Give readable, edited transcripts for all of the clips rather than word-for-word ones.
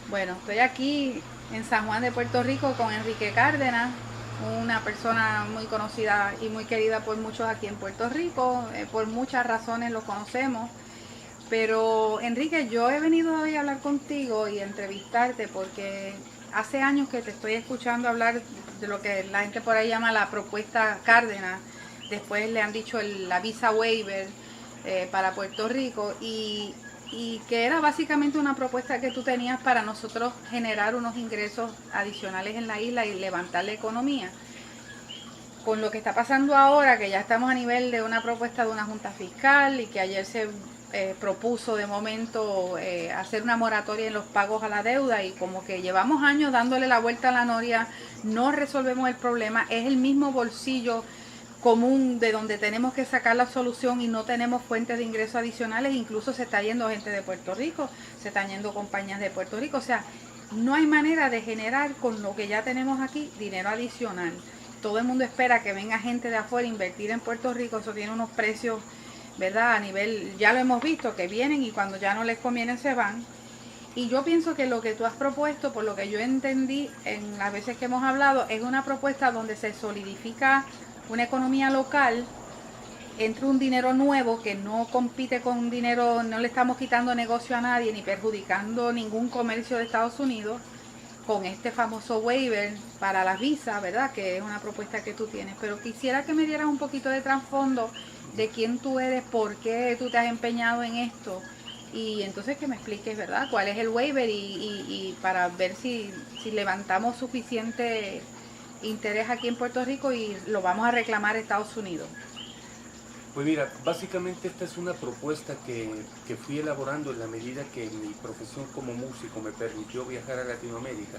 Bueno, estoy aquí en San Juan de Puerto Rico con Enrique Cárdenas, una persona muy conocida y muy querida por muchos aquí en Puerto Rico. Por muchas razones lo conocemos. Pero Enrique, yo he venido hoy a hablar contigo y a entrevistarte porque hace años que te estoy escuchando hablar de lo que la gente por ahí llama la propuesta Cárdenas. Después le han dicho la visa waiver para Puerto Rico y que era básicamente una propuesta que tú tenías para nosotros generar unos ingresos adicionales en la isla y levantar la economía. Con lo que está pasando ahora, que ya estamos a nivel de una propuesta de una junta fiscal y que ayer se propuso de momento hacer una moratoria en los pagos a la deuda, y como que llevamos años dándole la vuelta a la noria, no resolvemos el problema, es el mismo bolsillo común de donde tenemos que sacar la solución y no tenemos fuentes de ingresos adicionales. Incluso se está yendo gente de Puerto Rico, se están yendo compañías de Puerto Rico, o sea, no hay manera de generar con lo que ya tenemos aquí dinero adicional. Todo el mundo espera que venga gente de afuera a invertir en Puerto Rico. Eso tiene unos precios, ¿verdad? A nivel, ya lo hemos visto, que vienen y cuando ya no les conviene se van. Y yo pienso que lo que tú has propuesto, por lo que yo entendí en las veces que hemos hablado, es una propuesta donde se solidifica una economía local, entra un dinero nuevo que no compite con un dinero, no le estamos quitando negocio a nadie ni perjudicando ningún comercio de Estados Unidos, con este famoso waiver para las visas, ¿verdad? Que es una propuesta que tú tienes. Pero quisiera que me dieras un poquito de trasfondo de quién tú eres, por qué tú te has empeñado en esto. Y entonces que me expliques, ¿verdad? ¿Cuál es el waiver? Y para ver si levantamos suficiente interés aquí en Puerto Rico y lo vamos a reclamar a Estados Unidos. Pues mira, básicamente esta es una propuesta que fui elaborando en la medida que mi profesión como músico me permitió viajar a Latinoamérica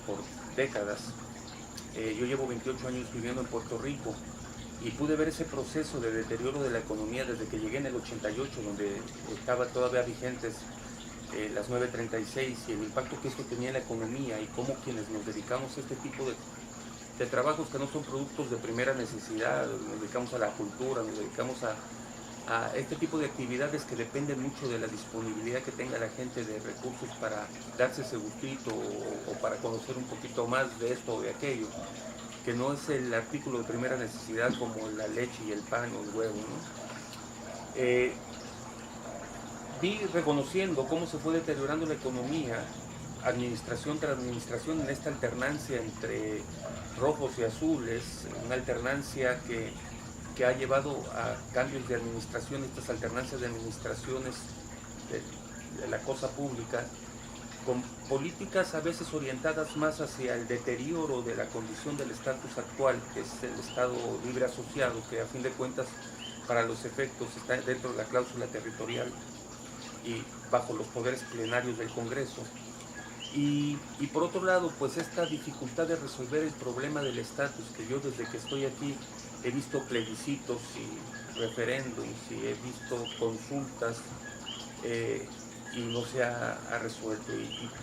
por décadas. Yo llevo 28 años viviendo en Puerto Rico y pude ver ese proceso de deterioro de la economía desde que llegué en el 88, donde estaba todavía vigentes las 936 y el impacto que esto tenía en la economía y cómo quienes nos dedicamos a este tipo de trabajos que no son productos de primera necesidad, nos dedicamos a la cultura, nos dedicamos a este tipo de actividades que dependen mucho de la disponibilidad que tenga la gente de recursos para darse ese gustito o para conocer un poquito más de esto o de aquello, que no es el artículo de primera necesidad como la leche y el pan o el huevo, ¿no? Vi reconociendo cómo se fue deteriorando la economía, administración tras administración, en esta alternancia entre rojos y azules, una alternancia que ha llevado a cambios de administración, estas alternancias de administraciones de la cosa pública, con políticas a veces orientadas más hacia el deterioro de la condición del estatus actual, que es el Estado libre asociado, que a fin de cuentas para los efectos está dentro de la cláusula territorial y bajo los poderes plenarios del Congreso. Y por otro lado, pues esta dificultad de resolver el problema del estatus, que yo desde que estoy aquí he visto plebiscitos y referéndums y he visto consultas y no se ha resuelto.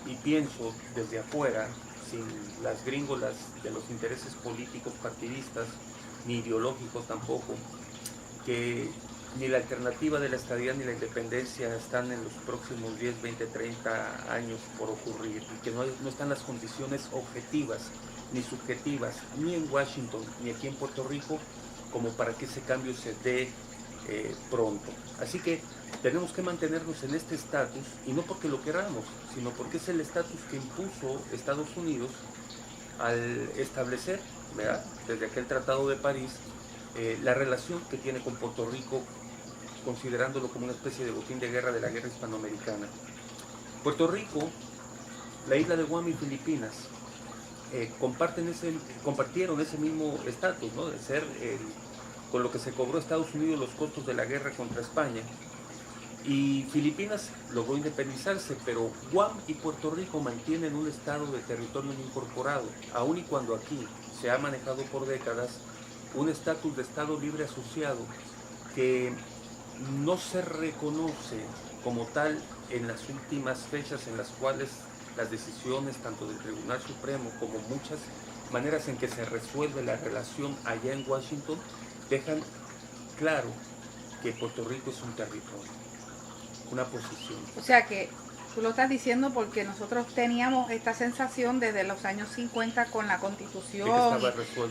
Y pienso desde afuera, sin las gringolas de los intereses políticos partidistas, ni ideológicos tampoco, que ni la alternativa de la estadía ni la independencia están en los próximos 10, 20, 30 años por ocurrir y que no están las condiciones objetivas ni subjetivas ni en Washington ni aquí en Puerto Rico como para que ese cambio se dé pronto. Así que tenemos que mantenernos en este estatus y no porque lo queramos, sino porque es el estatus que impuso Estados Unidos al establecer, ¿verdad?, desde aquel Tratado de París, la relación que tiene con Puerto Rico, considerándolo como una especie de botín de guerra de la guerra hispanoamericana. Puerto Rico, la isla de Guam y Filipinas compartieron ese mismo estatus, ¿no?, de ser con lo que se cobró Estados Unidos los costos de la guerra contra España. Y Filipinas logró independizarse, pero Guam y Puerto Rico mantienen un estado de territorio no incorporado, aun y cuando aquí se ha manejado por décadas un estatus de Estado libre asociado que no se reconoce como tal en las últimas fechas en las cuales las decisiones tanto del Tribunal Supremo como muchas maneras en que se resuelve la relación allá en Washington dejan claro que Puerto Rico es un territorio, una posición. O sea que Tú lo estás diciendo porque nosotros teníamos esta sensación desde los años 50 con la Constitución,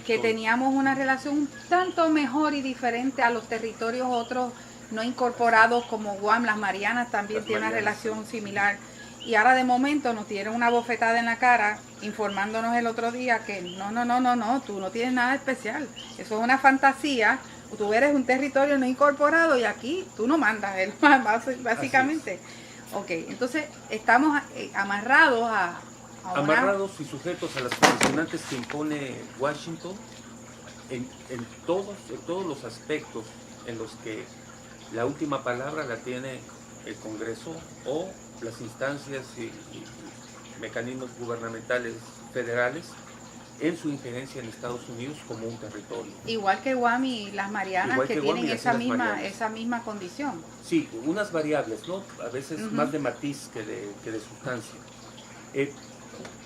que teníamos una relación un tanto mejor y diferente a los territorios otros no incorporados como Guam, las Marianas también tienen una relación similar. Y ahora de momento nos dieron una bofetada en la cara informándonos el otro día que no, tú no tienes nada especial. Eso es una fantasía, tú eres un territorio no incorporado y aquí tú no mandas, básicamente. Ok, entonces estamos amarrados amarrados y sujetos a las condicionantes que impone Washington en todos los aspectos en los que la última palabra la tiene el Congreso o las instancias y mecanismos gubernamentales federales en su injerencia en Estados Unidos como un territorio. Igual que Guam y las Marianas, que tienen esa misma condición. Sí, unas variables, ¿no? A veces más de matiz que de sustancia.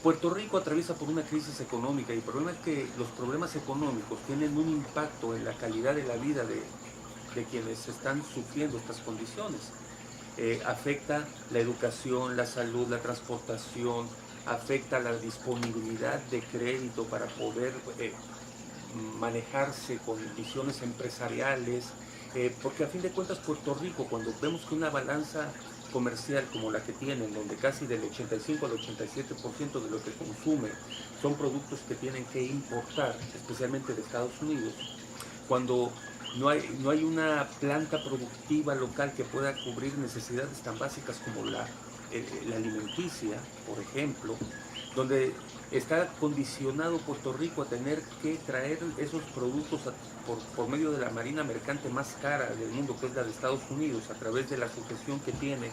Puerto Rico atraviesa por una crisis económica y el problema es que los problemas económicos tienen un impacto en la calidad de la vida de quienes están sufriendo estas condiciones. Afecta la educación, la salud, la transportación, afecta la disponibilidad de crédito para poder manejarse con visiones empresariales, porque a fin de cuentas Puerto Rico, cuando vemos que una balanza comercial como la que tienen, donde casi del 85 al 87% de lo que consume son productos que tienen que importar, especialmente de Estados Unidos, cuando no hay una planta productiva local que pueda cubrir necesidades tan básicas como la alimenticia, por ejemplo, donde está condicionado Puerto Rico a tener que traer esos productos por medio de la marina mercante más cara del mundo, que es la de Estados Unidos, a través de la sujeción que tiene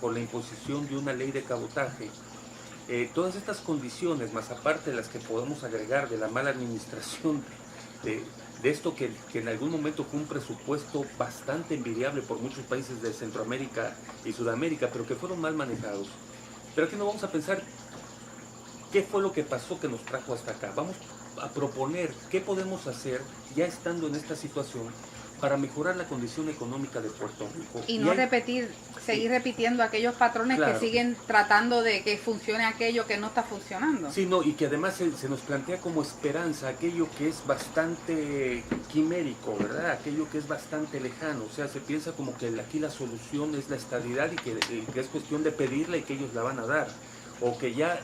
por la imposición de una ley de cabotaje. Todas estas condiciones, más aparte de las que podemos agregar de la mala administración de esto que en algún momento fue un presupuesto bastante envidiable por muchos países de Centroamérica y Sudamérica, pero que fueron mal manejados. Pero aquí no vamos a pensar qué fue lo que pasó que nos trajo hasta acá. Vamos a proponer qué podemos hacer ya estando en esta situación para mejorar la condición económica de Puerto Rico. Y no seguir repitiendo aquellos patrones, claro, que siguen tratando de que funcione aquello que no está funcionando. Sí, no, y que además se nos plantea como esperanza aquello que es bastante quimérico, ¿verdad? Aquello que es bastante lejano. O sea, se piensa como que aquí la solución es la estabilidad y que es cuestión de pedirla y que ellos la van a dar. O que ya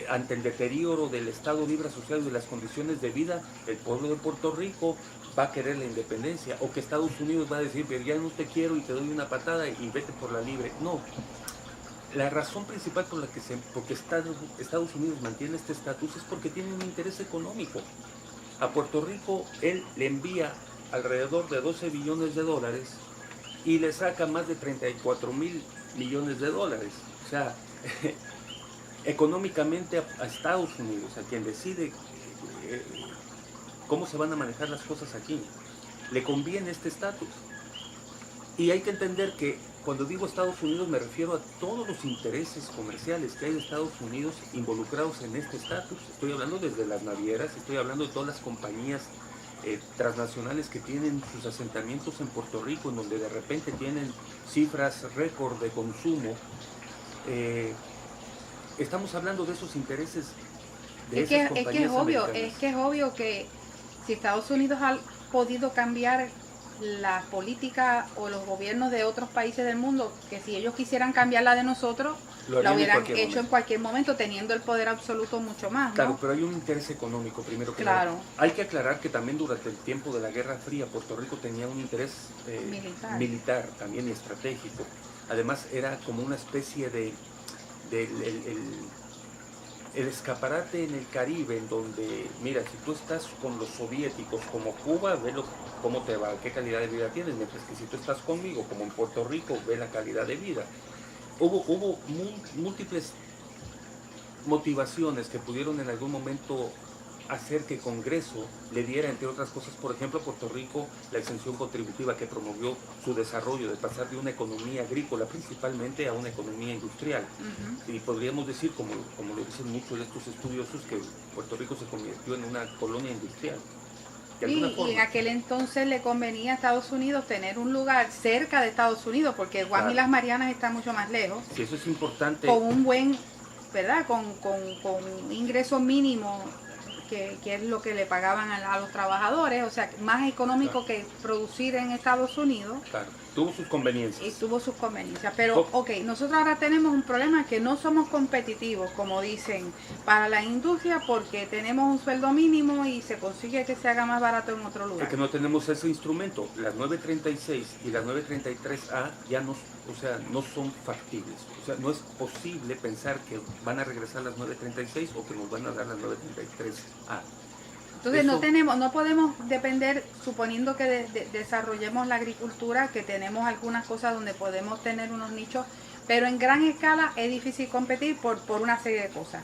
ante el deterioro del Estado Libre Asociado y de las condiciones de vida, el pueblo de Puerto Rico va a querer la independencia, o que Estados Unidos va a decir, pero ya no te quiero y te doy una patada y vete por la libre. No, la razón principal por la que porque Estados Unidos mantiene este estatus es porque tiene un interés económico. A Puerto Rico él le envía alrededor de 12 billones de dólares y le saca más de 34 mil millones de dólares. O sea, económicamente a Estados Unidos, a quien decide cómo se van a manejar las cosas aquí, le conviene este estatus. Y hay que entender que cuando digo Estados Unidos me refiero a todos los intereses comerciales que hay de Estados Unidos involucrados en este estatus. Estoy hablando desde las navieras, estoy hablando de todas las compañías transnacionales que tienen sus asentamientos en Puerto Rico, en donde de repente tienen cifras récord de consumo. Estamos hablando de esos intereses de esas compañías americanas. Es que es obvio que si Estados Unidos ha podido cambiar la política o los gobiernos de otros países del mundo, que si ellos quisieran cambiar la de nosotros, lo hubieran hecho en cualquier momento, teniendo el poder absoluto mucho más, ¿no? Claro, pero hay un interés económico, primero que nada. Hay que aclarar que también durante el tiempo de la Guerra Fría, Puerto Rico tenía un interés militar también y estratégico. Además, era como una especie de el escaparate en el Caribe, en donde, mira, si tú estás con los soviéticos como Cuba, ve cómo te va, qué calidad de vida tienes, mientras que si tú estás conmigo como en Puerto Rico, ve la calidad de vida. Hubo múltiples motivaciones que pudieron en algún momento hacer que Congreso le diera, entre otras cosas, por ejemplo, a Puerto Rico la exención contributiva que promovió su desarrollo, de pasar de una economía agrícola principalmente a una economía industrial. Y podríamos decir, como lo dicen muchos de estos estudiosos, que Puerto Rico se convirtió en una colonia industrial. de alguna Y en forma. aquel entonces le convenía a Estados Unidos tener un lugar cerca de Estados Unidos, porque Guam Claro. y las Marianas están mucho más lejos, Si eso es importante, con un buen, ¿verdad? Con un ingreso mínimo, que es lo que le pagaban a los trabajadores, o sea, más económico claro, que producir en Estados Unidos. claro, tuvo sus Y conveniencias. tuvo sus conveniencias. Pero, Co- ok, nosotros ahora tenemos un problema que no somos competitivos, como dicen, para la industria porque tenemos un sueldo mínimo y se consigue que se haga más barato en otro lugar. Porque no tenemos ese instrumento. Las 936 y las 933A ya no, o sea, no son factibles. O sea, no es posible pensar que van a regresar las 936 o que nos van a dar las 933A. Entonces Eso, no podemos depender, suponiendo que desarrollemos la agricultura, que tenemos algunas cosas donde podemos tener unos nichos, pero en gran escala es difícil competir por una serie de cosas.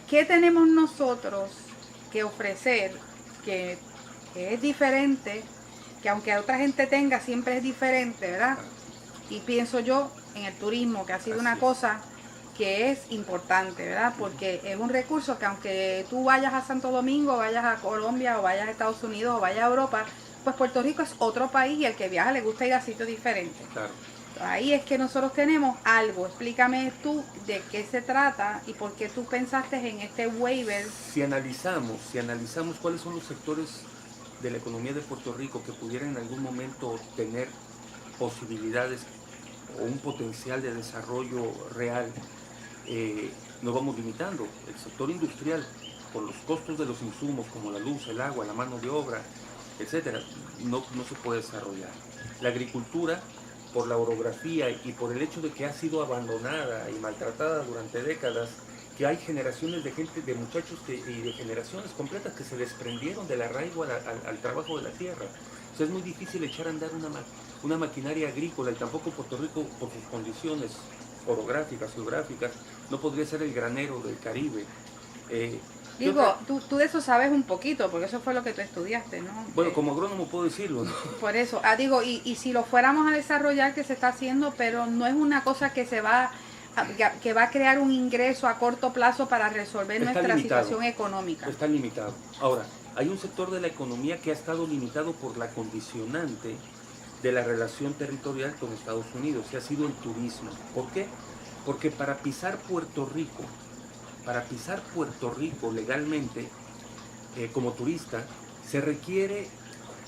¿Qué tenemos nosotros que ofrecer que es diferente, que aunque otra gente tenga, siempre es diferente, ¿verdad? Y pienso yo en el turismo, que ha sido así una es. cosa que es importante, ¿verdad? Porque es un recurso que aunque tú vayas a Santo Domingo, vayas a Colombia, o vayas a Estados Unidos, o vayas a Europa, pues Puerto Rico es otro país y el que viaja le gusta ir a sitios diferentes. Claro. Ahí es que nosotros tenemos algo. Explícame tú de qué se trata y por qué tú pensaste en este waiver. Si analizamos cuáles son los sectores de la economía de Puerto Rico que pudieran en algún momento tener posibilidades o un potencial de desarrollo real, nos vamos limitando. El sector industrial, por los costos de los insumos como la luz, el agua, la mano de obra, etcétera, no se puede desarrollar. La agricultura, por la orografía y por el hecho de que ha sido abandonada y maltratada durante décadas, que hay generaciones de gente, de muchachos y de generaciones completas que se desprendieron del arraigo al trabajo de la tierra. O sea, es muy difícil echar a andar una maquinaria agrícola, y tampoco Puerto Rico, por sus condiciones orográficas, geográficas, no podría ser el granero del Caribe. Digo, tú de eso sabes un poquito, porque eso fue lo que tú estudiaste, ¿no? Bueno, como agrónomo puedo decirlo, ¿no? Por eso, digo, y si lo fuéramos a desarrollar, que se está haciendo, pero no es una cosa que que va a crear un ingreso a corto plazo para resolver Está nuestra limitado. situación económica. Está limitado. Ahora, hay un sector de la economía que ha estado limitado por la condicionante de la relación territorial con Estados Unidos, y ha sido el turismo. ¿Por qué? Porque para pisar Puerto Rico legalmente, como turista, se requiere,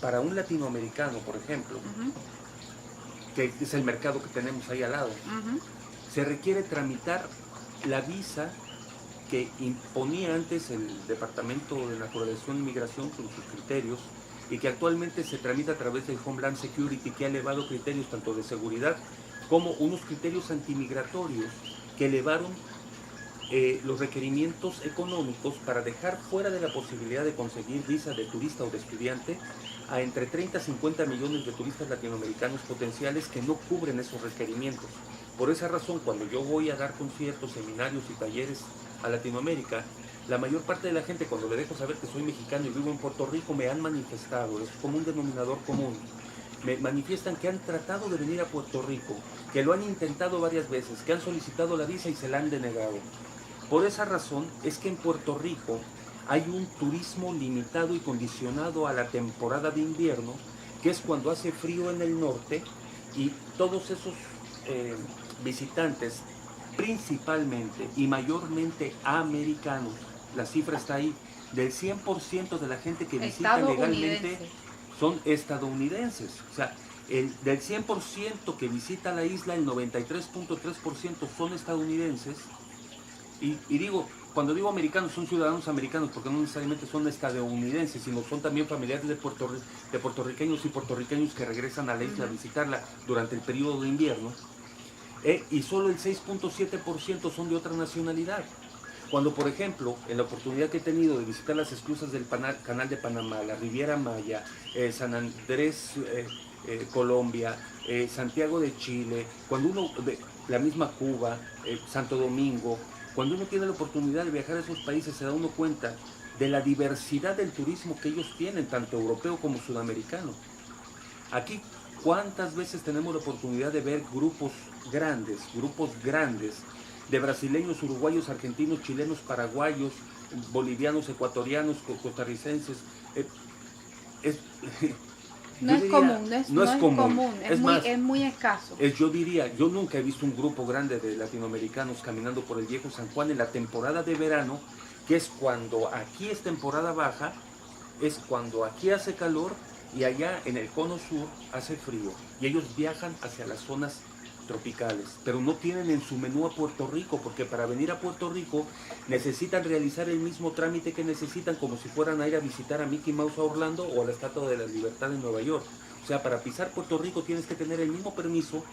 para un latinoamericano, por ejemplo, que es el mercado que tenemos ahí al lado, se requiere tramitar la visa que imponía antes el Departamento de Naturalización y Migración con sus criterios, y que actualmente se tramita a través del Homeland Security, que ha elevado criterios tanto de seguridad como unos criterios antimigratorios que elevaron los requerimientos económicos para dejar fuera de la posibilidad de conseguir visa de turista o de estudiante a entre 30 y 50 millones de turistas latinoamericanos potenciales que no cubren esos requerimientos. Por esa razón, cuando yo voy a dar conciertos, seminarios y talleres a Latinoamérica, la mayor parte de la gente, cuando le dejo saber que soy mexicano y vivo en Puerto Rico, me han manifestado, es como un denominador común, me manifiestan que han tratado de venir a Puerto Rico, que lo han intentado varias veces, que han solicitado la visa y se la han denegado. Por esa razón es que en Puerto Rico hay un turismo limitado y condicionado a la temporada de invierno, que es cuando hace frío en el norte, y todos esos visitantes, principalmente y mayormente americanos, la cifra está ahí, del 100% de la gente que visita legalmente son estadounidenses. O sea, del 100% que visita la isla, el 93.3% son estadounidenses. Y digo, cuando digo americanos, son ciudadanos americanos, porque no necesariamente son estadounidenses, sino son también familiares de puertorriqueños y puertorriqueños que regresan a la isla a visitarla durante el periodo de invierno. Y solo el 6.7% son de otra nacionalidad. Cuando, por ejemplo, en la oportunidad que he tenido de visitar las esclusas del Canal de Panamá, la Riviera Maya, San Andrés, Colombia, Santiago de Chile, cuando uno, la misma Cuba, Santo Domingo, cuando uno tiene la oportunidad de viajar a esos países, se da uno cuenta de la diversidad del turismo que ellos tienen, tanto europeo como sudamericano. Aquí, ¿cuántas veces tenemos la oportunidad de ver grupos grandes de brasileños, uruguayos, argentinos, chilenos, paraguayos, bolivianos, ecuatorianos, costarricenses, es, No es común, no es común, es muy escaso. Yo diría, yo nunca he visto un grupo grande de latinoamericanos caminando por el viejo San Juan en la temporada de verano, que es cuando aquí es temporada baja, es cuando aquí hace calor y allá en el cono sur hace frío. Y ellos viajan hacia las zonas tropicales, pero no tienen en su menú a Puerto Rico, porque para venir a Puerto Rico necesitan realizar el mismo trámite que necesitan como si fueran a ir a visitar a Mickey Mouse a Orlando o a la Estatua de la Libertad en Nueva York. O sea, para pisar Puerto Rico tienes que tener el mismo permiso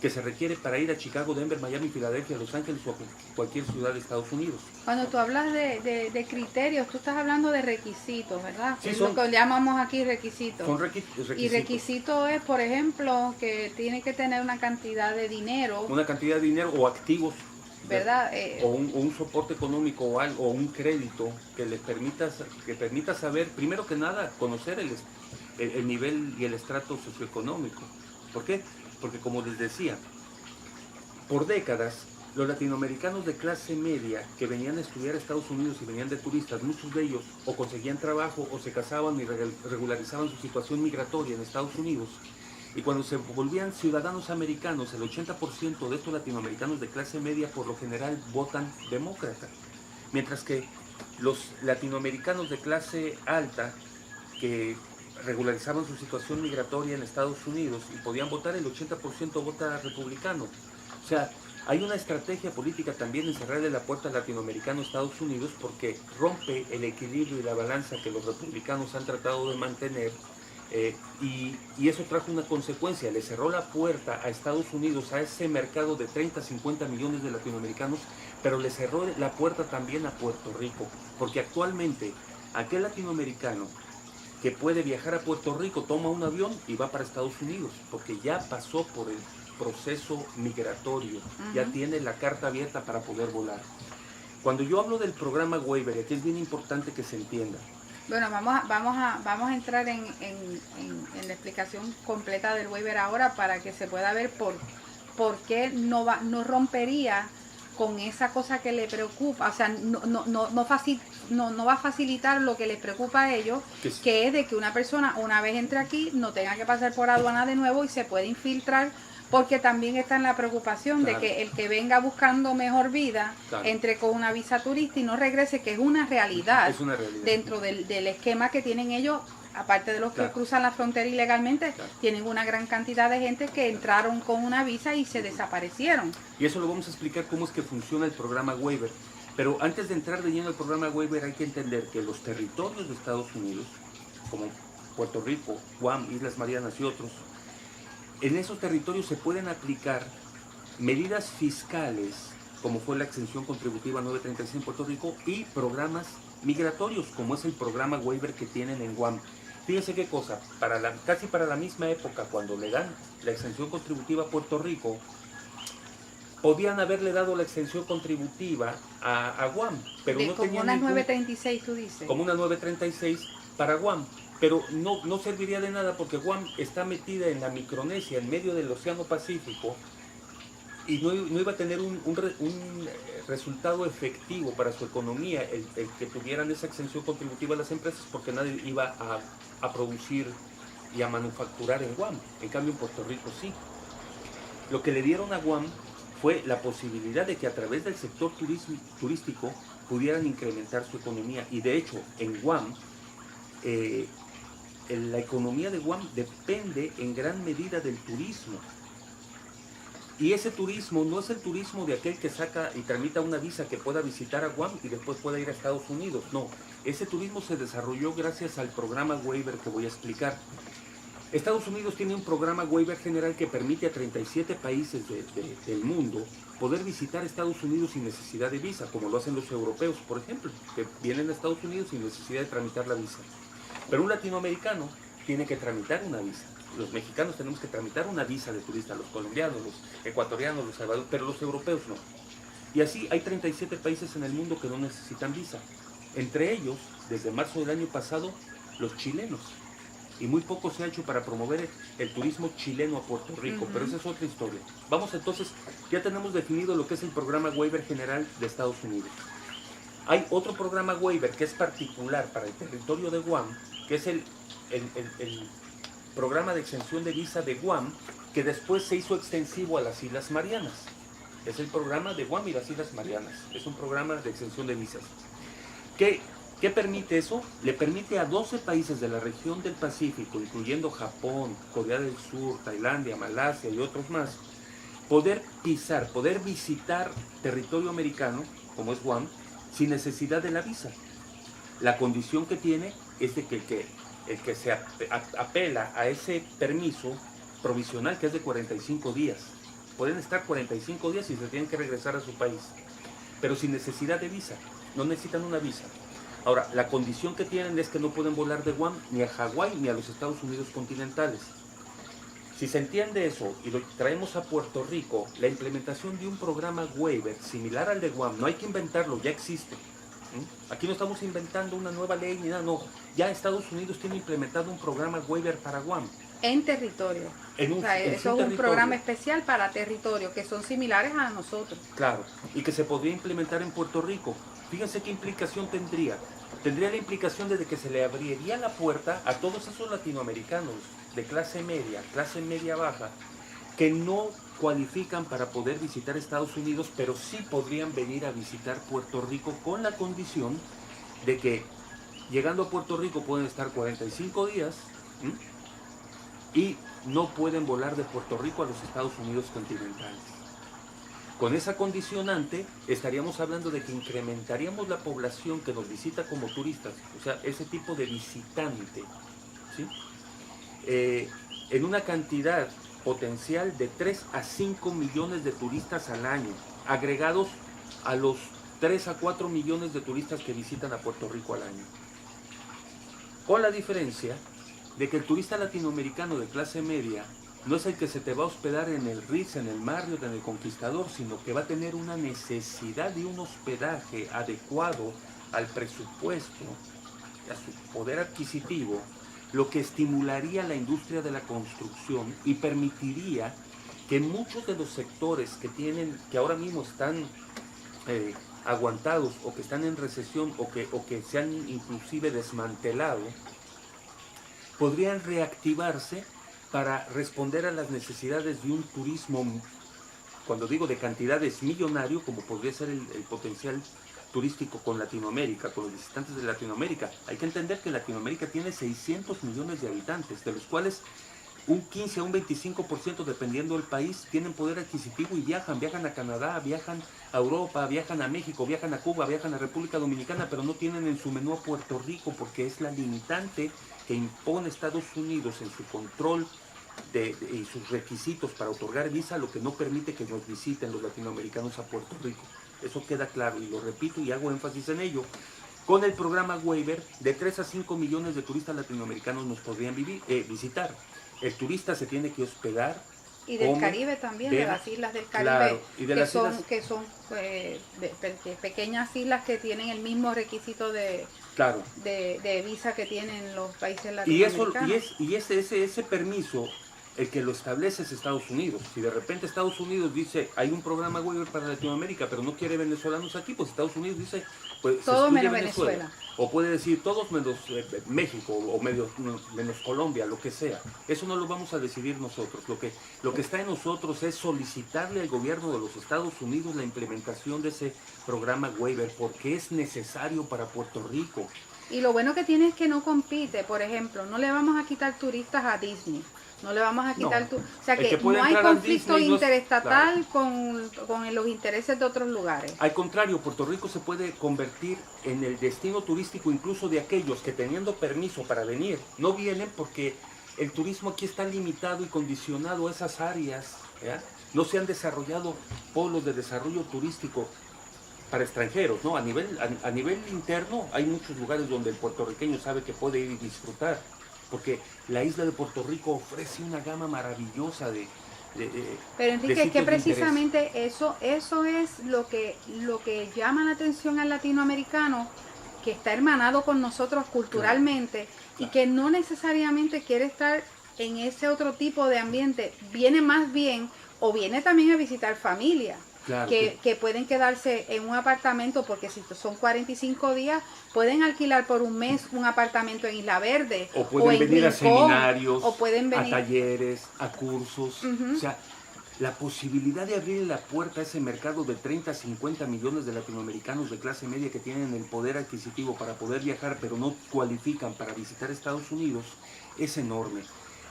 que se requiere para ir a Chicago, Denver, Miami, Filadelfia, Los Ángeles o a cualquier ciudad de Estados Unidos. Cuando tú hablas de criterios, tú estás hablando de requisitos, ¿verdad? Sí, es lo que llamamos aquí requisitos. Son requisitos. Y requisito es, por ejemplo, que tiene que tener una cantidad de dinero. Una cantidad de dinero o activos. ¿Verdad? O un soporte económico o algo, o un crédito que les permita saber, primero que nada, conocer el nivel y el estrato socioeconómico. ¿Por qué? Porque como les decía, por décadas los latinoamericanos de clase media que venían a estudiar a Estados Unidos y venían de turistas, muchos de ellos o conseguían trabajo o se casaban y regularizaban su situación migratoria en Estados Unidos. Y cuando se volvían ciudadanos americanos, el 80% de estos latinoamericanos de clase media por lo general votan demócrata. Mientras que los latinoamericanos de clase alta que regularizaban su situación migratoria en Estados Unidos y podían votar, el 80% vota republicano. O sea, hay una estrategia política también en cerrarle la puerta al latinoamericano a Estados Unidos porque rompe el equilibrio y la balanza que los republicanos han tratado de mantener. Y eso trajo una consecuencia, le cerró la puerta a Estados Unidos, a ese mercado de 30, 50 millones de latinoamericanos, pero le cerró la puerta también a Puerto Rico, porque actualmente aquel latinoamericano que puede viajar a Puerto Rico toma un avión y va para Estados Unidos, porque ya pasó por el proceso migratorio, ya tiene la carta abierta para poder volar. Cuando yo hablo del programa Waiver, aquí es bien importante que se entienda. Bueno, vamos a entrar en la explicación completa del waiver ahora para que se pueda ver por qué no rompería con esa cosa que le preocupa, o sea, no va a facilitar lo que les preocupa a ellos, que es de que una persona una vez entre aquí no tenga que pasar por aduana de nuevo y se puede infiltrar, porque también está en la preocupación de que el que venga buscando mejor vida entre con una visa turista y no regrese, que es una realidad, dentro del esquema que tienen ellos. Aparte de los que cruzan la frontera ilegalmente, tienen una gran cantidad de gente que entraron con una visa y se desaparecieron. Y eso lo vamos a explicar cómo es que funciona el programa Waiver. Pero antes de entrar de lleno al programa Waiver hay que entender que los territorios de Estados Unidos, como Puerto Rico, Guam, Islas Marianas y otros, en esos territorios se pueden aplicar medidas fiscales, como fue la exención contributiva 936 en Puerto Rico, y programas migratorios, como es el programa Waiver que tienen en Guam. Fíjense qué cosa, casi para la misma época, cuando le dan la exención contributiva a Puerto Rico, podían haberle dado la exención contributiva a Guam, pero no como tenían una 936, tú dices. Como una 936 para Guam, pero no serviría de nada porque Guam está metida en la Micronesia, en medio del Océano Pacífico, y no iba a tener un resultado efectivo para su economía el que tuvieran esa exención contributiva a las empresas, porque nadie iba a producir y a manufacturar en Guam. En cambio en Puerto Rico sí. Lo que le dieron a Guam fue la posibilidad de que a través del sector turístico pudieran incrementar su economía, y de hecho en Guam la economía de Guam depende en gran medida del turismo. Y ese turismo no es el turismo de aquel que saca y tramita una visa que pueda visitar a Guam y después pueda ir a Estados Unidos. No, ese turismo se desarrolló gracias al programa Waiver que voy a explicar. Estados Unidos tiene un programa Waiver general que permite a 37 países del mundo poder visitar Estados Unidos sin necesidad de visa, como lo hacen los europeos, por ejemplo, que vienen a Estados Unidos sin necesidad de tramitar la visa. Pero un latinoamericano tiene que tramitar una visa. Los mexicanos tenemos que tramitar una visa de turista, los colombianos, los ecuatorianos, los salvadoreños, pero los europeos no. Y así hay 37 países en el mundo que no necesitan visa. Entre ellos, desde marzo del año pasado, los chilenos. Y muy poco se ha hecho para promover el turismo chileno a Puerto Rico, pero esa es otra historia. Vamos entonces, ya tenemos definido lo que es el programa Waiver General de Estados Unidos. Hay otro programa waiver que es particular para el territorio de Guam, que es el programa de exención de visa de Guam, que después se hizo extensivo a las Islas Marianas. Es el programa de Guam y las Islas Marianas. Es un programa de exención de visas. ¿Qué permite eso? Le permite a 12 países de la región del Pacífico, incluyendo Japón, Corea del Sur, Tailandia, Malasia y otros más, poder pisar, poder visitar territorio americano, como es Guam, sin necesidad de la visa. La condición que tiene es de que el que se apela a ese permiso provisional, que es de 45 días. Pueden estar 45 días y se tienen que regresar a su país, pero sin necesidad de visa. No necesitan una visa. Ahora, la condición que tienen es que no pueden volar de Guam ni a Hawái ni a los Estados Unidos continentales. Si se entiende eso y lo traemos a Puerto Rico, la implementación de un programa waiver similar al de Guam, no hay que inventarlo, ya existe. Aquí no estamos inventando una nueva ley ni nada, no. Ya Estados Unidos tiene implementado un programa waiver para Guam. En territorio. O sea, eso es un programa especial para territorio, que son similares a nosotros. Claro, y que se podría implementar en Puerto Rico. Fíjense qué implicación tendría. Tendría la implicación de que se le abriría la puerta a todos esos latinoamericanos de clase media baja, que no cualifican para poder visitar Estados Unidos, pero sí podrían venir a visitar Puerto Rico con la condición de que llegando a Puerto Rico pueden estar 45 días y no pueden volar de Puerto Rico a los Estados Unidos continentales. Con esa condicionante estaríamos hablando de que incrementaríamos la población que nos visita como turistas, o sea, ese tipo de visitante, ¿sí? En una cantidad potencial de 3 a 5 millones de turistas al año, agregados a los 3 a 4 millones de turistas que visitan a Puerto Rico al año. Con la diferencia de que el turista latinoamericano de clase media no es el que se te va a hospedar en el Ritz, en el Marriott, en el Conquistador, sino que va a tener una necesidad de un hospedaje adecuado al presupuesto, a su poder adquisitivo, lo que estimularía la industria de la construcción y permitiría que muchos de los sectores que ahora mismo están aguantados o que están en recesión o que se han inclusive desmantelado, podrían reactivarse para responder a las necesidades de un turismo, cuando digo de cantidades millonario, como podría ser el potencial turístico con Latinoamérica, con los visitantes de Latinoamérica. Hay que entender que Latinoamérica tiene 600 millones de habitantes, de los cuales un 15 a un 25%, dependiendo del país, tienen poder adquisitivo y viajan a Canadá, viajan a Europa, viajan a México, viajan a Cuba, viajan a República Dominicana, pero no tienen en su menú a Puerto Rico porque es la limitante que impone Estados Unidos en su control y sus requisitos para otorgar visa, lo que no permite que nos visiten los latinoamericanos a Puerto Rico. Eso queda claro y lo repito y hago énfasis en ello. Con el programa waiver, de 3 a 5 millones de turistas latinoamericanos nos podrían visitar. El turista se tiene que hospedar. Y del Caribe también, de las islas del Caribe, claro, y de que son pequeñas islas que tienen el mismo requisito de visa que tienen los países latinoamericanos. Y ese permiso, el que lo establece es Estados Unidos. Si de repente Estados Unidos dice, hay un programa waiver para Latinoamérica, pero no quiere venezolanos aquí, pues Estados Unidos dice, pues todo menos Venezuela. O puede decir todos menos México o menos Colombia, lo que sea. Eso no lo vamos a decidir nosotros. Lo que está en nosotros es solicitarle al gobierno de los Estados Unidos la implementación de ese programa waiver, porque es necesario para Puerto Rico. Y lo bueno que tiene es que no compite. Por ejemplo, no le vamos a quitar turistas a Disney. No le vamos a quitar o sea que no hay conflicto interestatal con los intereses de otros lugares. Al contrario, Puerto Rico se puede convertir en el destino turístico incluso de aquellos que teniendo permiso para venir, no vienen porque el turismo aquí está limitado y condicionado a esas áreas, ¿ya? No se han desarrollado polos de desarrollo turístico para extranjeros, ¿no? A nivel interno hay muchos lugares donde el puertorriqueño sabe que puede ir y disfrutar, porque la isla de Puerto Rico ofrece una gama maravillosa de pero Enrique, es que precisamente eso es lo que llama la atención al latinoamericano, que está hermanado con nosotros culturalmente, y que no necesariamente quiere estar en ese otro tipo de ambiente, viene más bien, o viene también a visitar familia, Claro que pueden quedarse en un apartamento, porque si son 45 días, pueden alquilar por un mes un apartamento en Isla Verde o pueden en venir a Rincón, seminarios, o pueden a venir. talleres, a cursos. O Ujú. sea, la posibilidad de abrir la puerta a ese mercado de 30 a 50 millones de latinoamericanos de clase media que tienen el poder adquisitivo para poder viajar, pero no cualifican para visitar Estados Unidos, es enorme.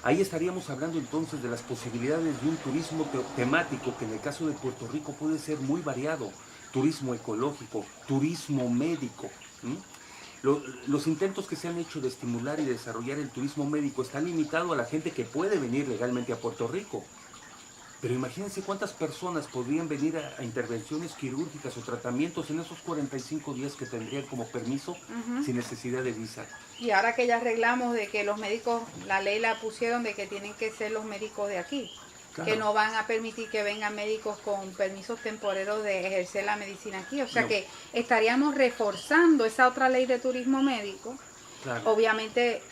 Ahí estaríamos hablando entonces de las posibilidades de un turismo temático que en el caso de Puerto Rico puede ser muy variado. Turismo ecológico, turismo médico. ¿Mm? Los intentos que se han hecho de estimular y desarrollar el turismo médico están limitados a la gente que puede venir legalmente a Puerto Rico. Pero imagínense cuántas personas podrían venir a intervenciones quirúrgicas o tratamientos en esos 45 días que tendrían como permiso sin necesidad de visa. Y ahora que ya arreglamos de que los médicos, la ley la pusieron de que tienen que ser los médicos de aquí, Claro. que no van a permitir que vengan médicos con permisos temporeros de ejercer la medicina aquí. O sea No. que estaríamos reforzando esa otra ley de turismo médico. Claro. Obviamente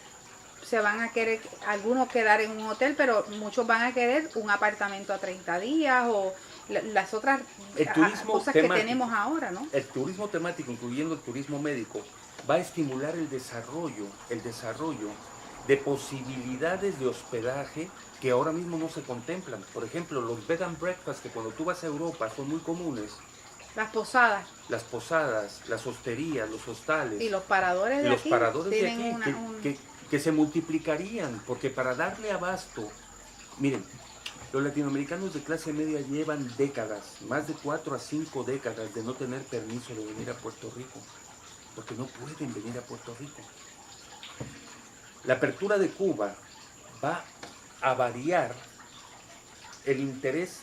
se van a querer algunos quedar en un hotel, pero muchos van a querer un apartamento a 30 días o las otras cosas temático que tenemos ahora, ¿no? El turismo temático, incluyendo el turismo médico, va a estimular el desarrollo de posibilidades de hospedaje que ahora mismo no se contemplan. Por ejemplo, los bed and breakfast, que cuando tú vas a Europa son muy comunes. Las posadas. Las posadas, las hosterías, los hostales. Y los paradores de aquí. Los paradores de aquí, que se multiplicarían, porque para darle abasto, miren, los latinoamericanos de clase media llevan décadas, más de 4 a 5 décadas de no tener permiso de venir a Puerto Rico, porque no pueden venir a Puerto Rico. La apertura de Cuba va a variar el interés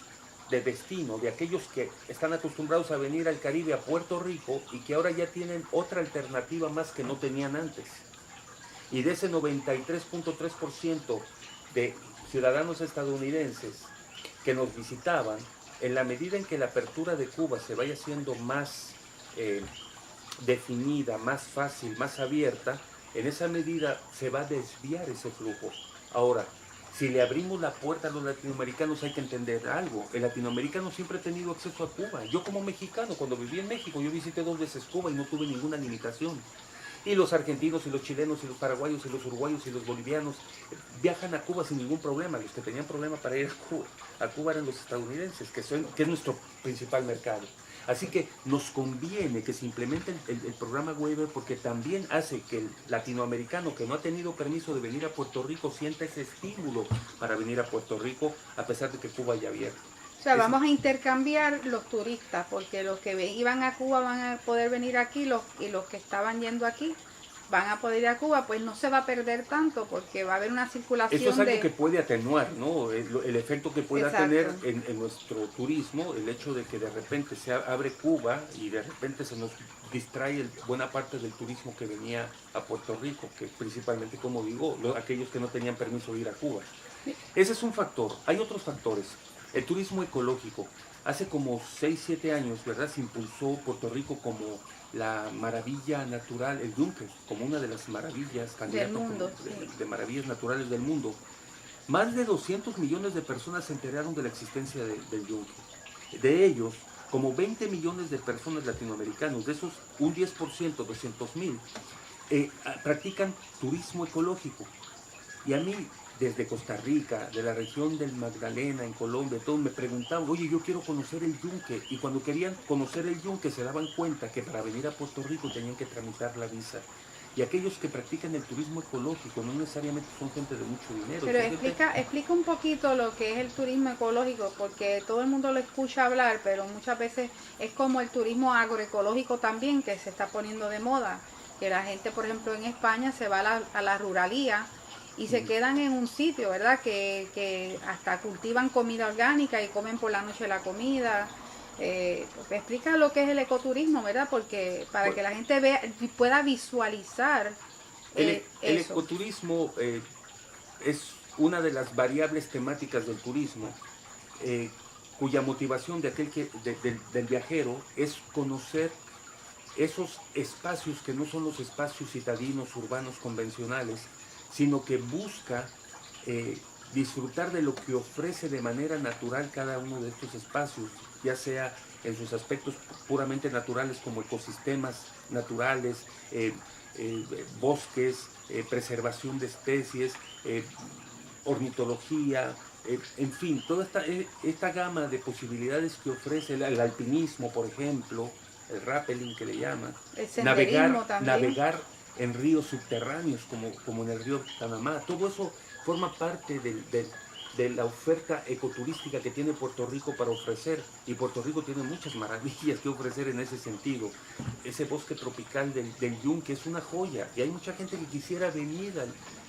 de destino de aquellos que están acostumbrados a venir al Caribe, a Puerto Rico, y que ahora ya tienen otra alternativa más que no tenían antes. Y de ese 93.3% de ciudadanos estadounidenses que nos visitaban, en la medida en que la apertura de Cuba se vaya haciendo más definida, más fácil, más abierta, en esa medida se va a desviar ese flujo. Ahora, si le abrimos la puerta a los latinoamericanos hay que entender algo. El latinoamericano siempre ha tenido acceso a Cuba. Yo como mexicano, cuando viví en México, yo visité 2 veces Cuba y no tuve ninguna limitación. Y los argentinos y los chilenos y los paraguayos y los uruguayos y los bolivianos viajan a Cuba sin ningún problema. Los que tenían problema para ir a Cuba eran los estadounidenses, que es nuestro principal mercado. Así que nos conviene que se implemente el programa waiver porque también hace que el latinoamericano que no ha tenido permiso de venir a Puerto Rico sienta ese estímulo para venir a Puerto Rico a pesar de que Cuba haya abierto. O sea, vamos a intercambiar los turistas, porque los que iban a Cuba van a poder venir aquí y los que estaban yendo aquí van a poder ir a Cuba, pues no se va a perder tanto porque va a haber una circulación. Eso es algo que puede atenuar, ¿no? El efecto que pueda tener en nuestro turismo, el hecho de que de repente se abre Cuba y de repente se nos distrae buena parte del turismo que venía a Puerto Rico, que principalmente, como digo, aquellos que no tenían permiso de ir a Cuba. Ese es un factor. Hay otros factores. El turismo ecológico. Hace como 6, 7 años, ¿verdad? Se impulsó Puerto Rico como la maravilla natural, el Yunque, como una de las maravillas, candidato de maravillas naturales del mundo. Más de 200 millones de personas se enteraron de la existencia del Yunque. De ellos, como 20 millones de personas latinoamericanos, de esos un 10%, 200,000, practican turismo ecológico. Y a mí, desde Costa Rica, de la región del Magdalena, en Colombia, todos me preguntaban, oye, yo quiero conocer el Yunque. Y cuando querían conocer el Yunque se daban cuenta que para venir a Puerto Rico tenían que tramitar la visa. Y aquellos que practican el turismo ecológico no necesariamente son gente de mucho dinero. Pero explica un poquito lo que es el turismo ecológico, porque todo el mundo lo escucha hablar, pero muchas veces es como el turismo agroecológico también, que se está poniendo de moda. Que la gente, por ejemplo, en España se va a la ruralía y se quedan en un sitio, ¿verdad? Que hasta cultivan comida orgánica y comen por la noche la comida. Explica lo que es el ecoturismo, ¿verdad? Porque para que la gente vea, pueda visualizar el ecoturismo es una de las variables temáticas del turismo, cuya motivación de del viajero es conocer esos espacios que no son los espacios citadinos urbanos convencionales, sino que busca disfrutar de lo que ofrece de manera natural cada uno de estos espacios, ya sea en sus aspectos puramente naturales como ecosistemas naturales, bosques, preservación de especies, ornitología, en fin, toda esta gama de posibilidades que ofrece el alpinismo, por ejemplo, el rappelling que le llaman, El senderismo también. navegar en ríos subterráneos como en el río Panamá, todo eso forma parte de la oferta ecoturística que tiene Puerto Rico para ofrecer, y Puerto Rico tiene muchas maravillas que ofrecer en ese sentido. Ese bosque tropical del Yunque es una joya, y hay mucha gente que quisiera venir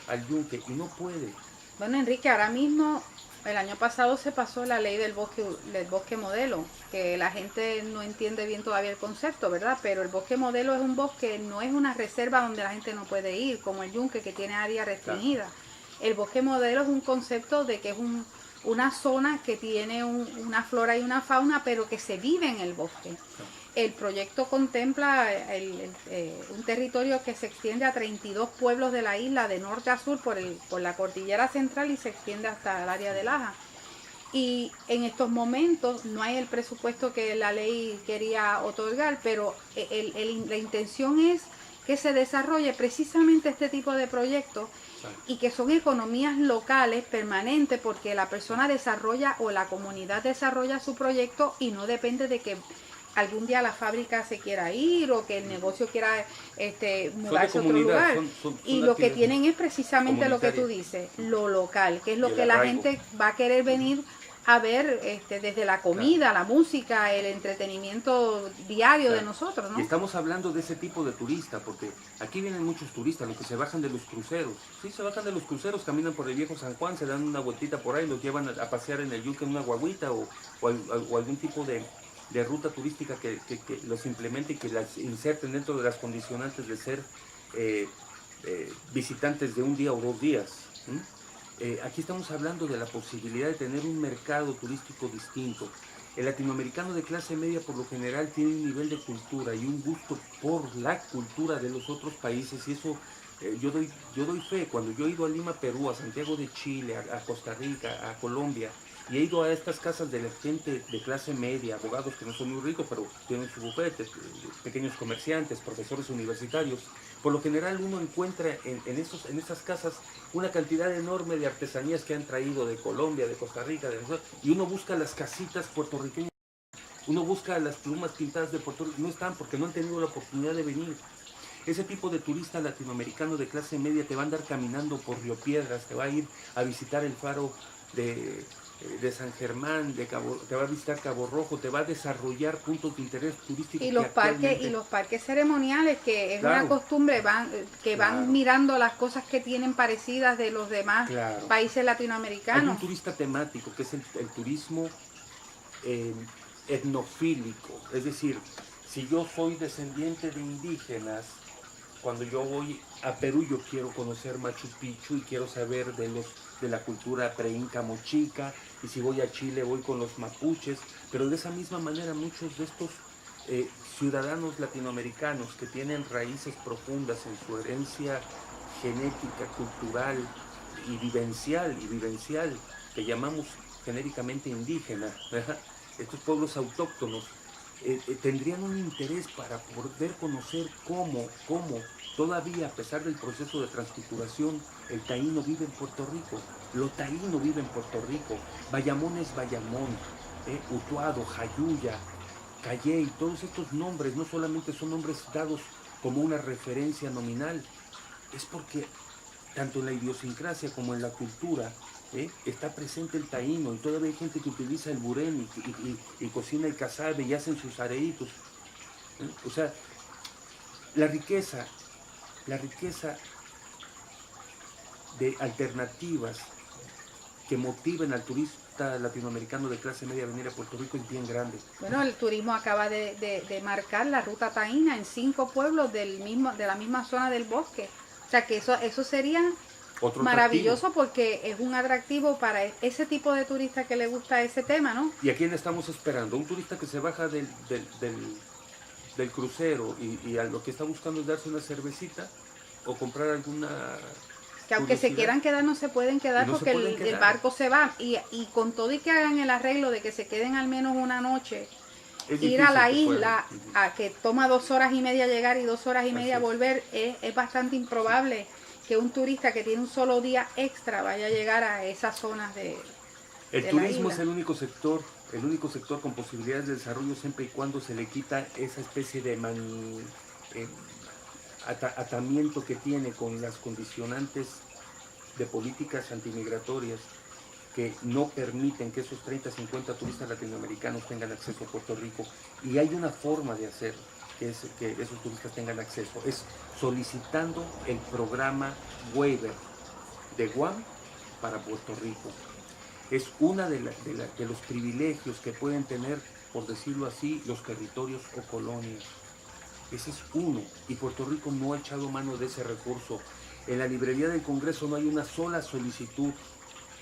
al Yunque y no puede. Bueno, Enrique, ahora mismo, el año pasado se pasó la ley del bosque modelo, que la gente no entiende bien todavía el concepto, ¿verdad? Pero el bosque modelo es un bosque, no es una reserva donde la gente no puede ir, como el Yunque, que tiene área restringida. Claro. El bosque modelo es un concepto de que es una zona que tiene una flora y una fauna, pero que se vive en el bosque. Claro. El proyecto contempla un territorio que se extiende a 32 pueblos de la isla de norte a sur por la cordillera central y se extiende hasta el área de Laja. Y en estos momentos no hay el presupuesto que la ley quería otorgar, pero la intención es que se desarrolle precisamente este tipo de proyectos y que son economías locales permanentes, porque la persona desarrolla o la comunidad desarrolla su proyecto y no depende de que algún día la fábrica se quiera ir o que el negocio quiera mudarse a otro lugar. Y lo que tienen es precisamente lo que tú dices, lo local, que es lo que la gente va a querer venir a ver desde la comida, la música, el entretenimiento diario de nosotros, ¿no? Y estamos hablando de ese tipo de turista, porque aquí vienen muchos turistas, los que se bajan de los cruceros. Sí, se bajan de los cruceros, caminan por el viejo San Juan, se dan una vueltita por ahí, los llevan a pasear en el Yunque en una guaguita o algún tipo de ruta turística que los implemente y que las inserten dentro de las condicionantes de ser visitantes de un día o 2 días. Aquí estamos hablando de la posibilidad de tener un mercado turístico distinto. El latinoamericano de clase media por lo general tiene un nivel de cultura y un gusto por la cultura de los otros países, y eso yo doy fe. Cuando yo he ido a Lima, Perú, a Santiago de Chile, a Costa Rica, a Colombia, y he ido a estas casas de la gente de clase media, abogados que no son muy ricos, pero tienen su bufete, pequeños comerciantes, profesores universitarios. Por lo general uno encuentra en esas casas una cantidad enorme de artesanías que han traído de Colombia, de Costa Rica, y uno busca las casitas puertorriqueñas, uno busca las plumas pintadas de Puerto Rico, no están porque no han tenido la oportunidad de venir. Ese tipo de turista latinoamericano de clase media te va a andar caminando por Río Piedras, te va a ir a visitar el faro de San Germán, te va a visitar Cabo Rojo, te va a desarrollar puntos de interés turístico. Y los parques ceremoniales, que es una costumbre, van mirando las cosas que tienen parecidas de los demás países latinoamericanos. Hay un turista temático, que es el turismo etnofílico, es decir, si yo soy descendiente de indígenas, cuando yo voy a Perú yo quiero conocer Machu Picchu y quiero saber de la cultura preinca mochica, y si voy a Chile voy con los mapuches, pero de esa misma manera muchos de estos ciudadanos latinoamericanos que tienen raíces profundas en su herencia genética, cultural y vivencial, que llamamos genéricamente indígena, ¿verdad? Estos pueblos autóctonos tendrían un interés para poder conocer cómo todavía, a pesar del proceso de transculturación, el taíno vive en Puerto Rico, lo taíno vive en Puerto Rico, Bayamón es Bayamón, Utuado, Jayuya, Calley, todos estos nombres no solamente son nombres dados como una referencia nominal, es porque tanto en la idiosincrasia como en la cultura está presente el taíno, y todavía hay gente que utiliza el burén y cocina el casabe y hacen sus areitos. O sea, la riqueza de alternativas que motiven al turista latinoamericano de clase media a venir a Puerto Rico es bien grande. Bueno, el turismo acaba de marcar la ruta taína en 5 pueblos de la misma zona del bosque. O sea que eso sería otro maravilloso atractivo, porque es un atractivo para ese tipo de turista que le gusta ese tema, ¿no? ¿Y a quién estamos esperando? Un turista que se baja del crucero y a lo que está buscando es darse una cervecita o comprar alguna que aunque se quieran quedar no se pueden quedar porque el barco se va y con todo y que hagan el arreglo de que se queden al menos una noche, ir a la isla a que toma 2 horas y media llegar y 2 horas y media volver, es bastante improbable que un turista que tiene un solo día extra vaya a llegar a esas zonas de el turismo es el único sector con posibilidades de desarrollo siempre y cuando se le quita esa especie de atamiento que tiene con las condicionantes de políticas antimigratorias que no permiten que esos 30, 50 turistas latinoamericanos tengan acceso a Puerto Rico. Y hay una forma de hacer que esos turistas tengan acceso, es solicitando el programa waiver de Guam para Puerto Rico. Es uno de los privilegios que pueden tener, por decirlo así, los territorios o colonias. Ese es uno, y Puerto Rico no ha echado mano de ese recurso. En la librería del Congreso no hay una sola solicitud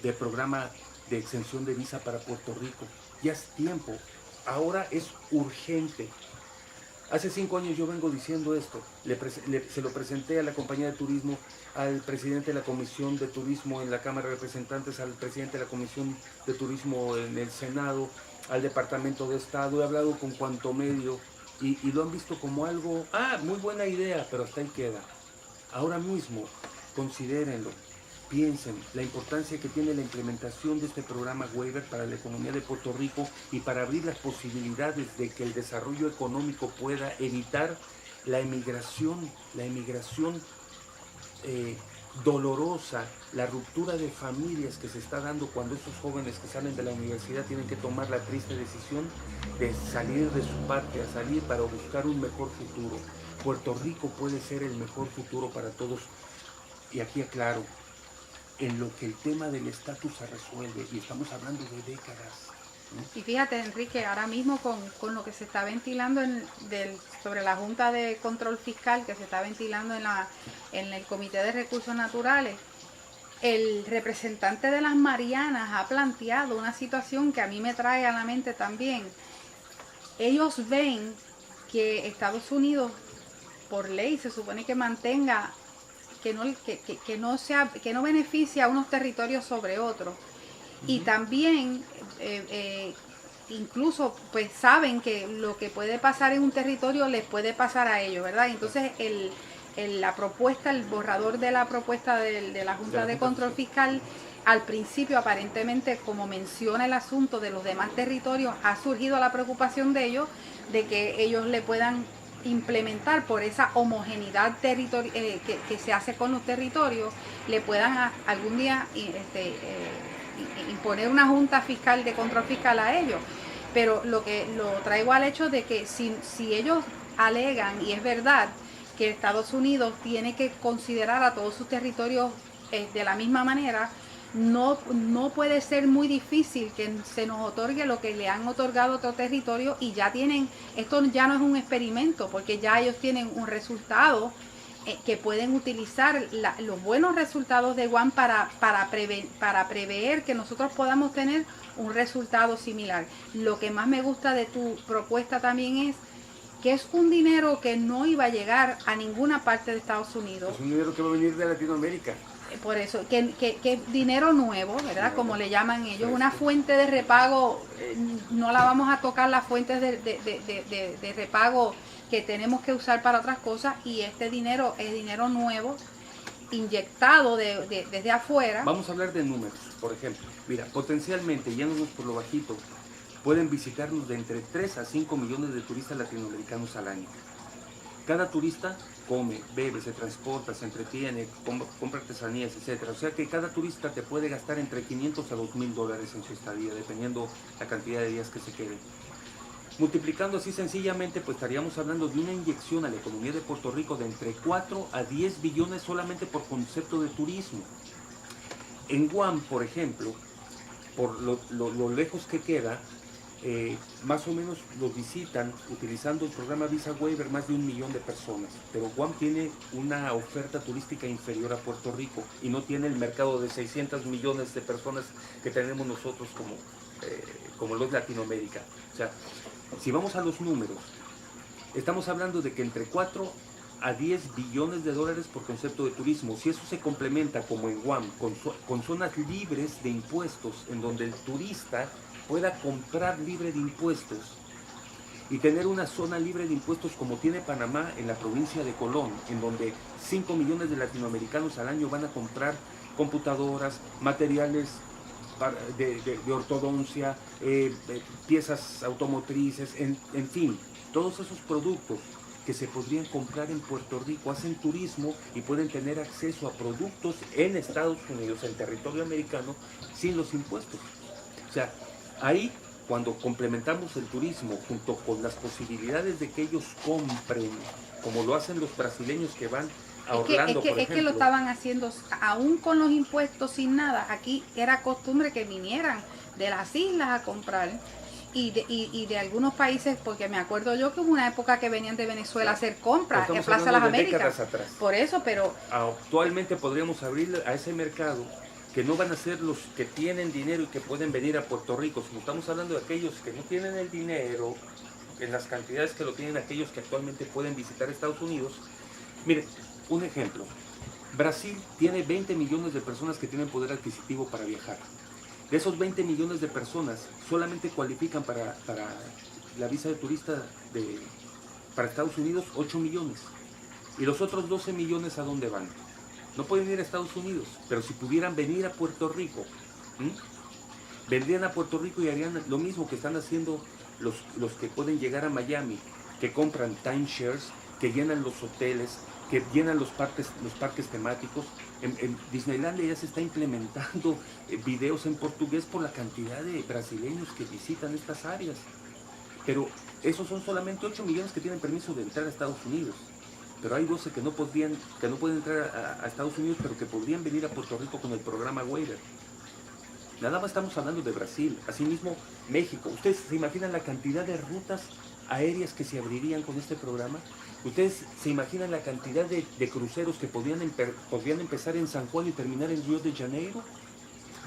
de programa de exención de visa para Puerto Rico. Ya es tiempo, ahora es urgente. Hace 5 años yo vengo diciendo esto, se lo presenté a la compañía de turismo, al presidente de la Comisión de Turismo en la Cámara de Representantes, al presidente de la Comisión de Turismo en el Senado, al Departamento de Estado, he hablado con cuanto medio y lo han visto como algo, muy buena idea, pero hasta ahí queda. Ahora mismo, considérenlo, piensen la importancia que tiene la implementación de este programa waiver para la economía de Puerto Rico y para abrir las posibilidades de que el desarrollo económico pueda evitar la emigración dolorosa, la ruptura de familias que se está dando cuando esos jóvenes que salen de la universidad tienen que tomar la triste decisión de salir de su patria, salir para buscar un mejor futuro. Puerto Rico puede ser el mejor futuro para todos. Y aquí aclaro, en lo que el tema del estatus se resuelve, y estamos hablando de décadas. Y fíjate, Enrique, ahora mismo con lo que se está ventilando sobre la Junta de Control Fiscal, que se está ventilando en el Comité de Recursos Naturales, el representante de las Marianas ha planteado una situación que a mí me trae a la mente también. Ellos ven que Estados Unidos, por ley, se supone que mantenga que no beneficie a unos territorios sobre otros. Y también incluso pues saben que lo que puede pasar en un territorio les puede pasar a ellos, ¿verdad? Entonces la propuesta, el borrador de la propuesta de la Junta de Control Fiscal, al principio aparentemente, como menciona el asunto de los demás territorios, ha surgido la preocupación de ellos de que ellos le puedan implementar por esa homogeneidad que se hace con los territorios, le puedan algún día imponer una junta fiscal de control fiscal a ellos. Pero lo traigo al hecho de que si ellos alegan, y es verdad, que Estados Unidos tiene que considerar a todos sus territorios de la misma manera, no puede ser muy difícil que se nos otorgue lo que le han otorgado a otro territorio, y esto ya no es un experimento, porque ya ellos tienen un resultado que pueden utilizar los buenos resultados de Guam para prever que nosotros podamos tener un resultado similar. Lo que más me gusta de tu propuesta también es que es un dinero que no iba a llegar a ninguna parte de Estados Unidos. Es un dinero que va a venir de Latinoamérica. Por eso, que dinero nuevo, ¿verdad? Como le llaman ellos, una fuente de repago, no la vamos a tocar las fuentes de repago que tenemos que usar para otras cosas, y este dinero es dinero nuevo, inyectado desde afuera. Vamos a hablar de números, por ejemplo. Mira, potencialmente, yéndonos por lo bajito, pueden visitarnos de entre 3 a 5 millones de turistas latinoamericanos al año. Cada turista come, bebe, se transporta, se entretiene, compra artesanías, etc. O sea que cada turista te puede gastar entre 500 a $2,000 en su estadía, dependiendo la cantidad de días que se queden. Multiplicando así sencillamente, pues estaríamos hablando de una inyección a la economía de Puerto Rico de entre 4 a 10 billones solamente por concepto de turismo. En Guam, por ejemplo, por lo lejos que queda, más o menos los visitan utilizando el programa Visa Waiver más de 1 millón de personas, pero Guam tiene una oferta turística inferior a Puerto Rico y no tiene el mercado de 600 millones de personas que tenemos nosotros como los Latinoamérica. O sea, si vamos a los números, estamos hablando de que entre 4 a 10 billones de dólares por concepto de turismo. Si eso se complementa, como en Guam, con zonas libres de impuestos, en donde el turista pueda comprar libre de impuestos, y tener una zona libre de impuestos como tiene Panamá en la provincia de Colón, en donde 5 millones de latinoamericanos al año van a comprar computadoras, materiales de ortodoncia, piezas automotrices, en fin, todos esos productos que se podrían comprar en Puerto Rico, hacen turismo y pueden tener acceso a productos en Estados Unidos, en territorio americano, sin los impuestos. O sea, ahí cuando complementamos el turismo junto con las posibilidades de que ellos compren, como lo hacen los brasileños que van a Orlando, por ejemplo. Es que lo estaban haciendo aún con los impuestos, sin nada. Aquí era costumbre que vinieran de las islas a comprar y de algunos países, porque me acuerdo yo que hubo una época que venían de Venezuela a hacer compras en Plaza Las Américas. Por eso, pero actualmente podríamos abrir a ese mercado, que no van a ser los que tienen dinero y que pueden venir a Puerto Rico, sino estamos hablando de aquellos que no tienen el dinero, en las cantidades que lo tienen aquellos que actualmente pueden visitar Estados Unidos. Miren, un ejemplo, Brasil tiene 20 millones de personas que tienen poder adquisitivo para viajar. De esos 20 millones de personas, solamente cualifican para la visa de turista para Estados Unidos 8 millones. ¿Y los otros 12 millones a dónde van? No pueden ir a Estados Unidos, pero si pudieran venir a Puerto Rico, vendrían a Puerto Rico y harían lo mismo que están haciendo los que pueden llegar a Miami, que compran timeshares, que llenan los hoteles, que llenan los parques temáticos. En Disneylandia ya se está implementando videos en portugués por la cantidad de brasileños que visitan estas áreas. Pero esos son solamente 8 millones que tienen permiso de entrar a Estados Unidos. Pero hay 12 que no pueden entrar a Estados Unidos, pero que podrían venir a Puerto Rico con el programa Waiver. Nada más estamos hablando de Brasil. Asimismo, México. ¿Ustedes se imaginan la cantidad de rutas aéreas que se abrirían con este programa? ¿Ustedes se imaginan la cantidad de cruceros que podrían empezar en San Juan y terminar en Río de Janeiro?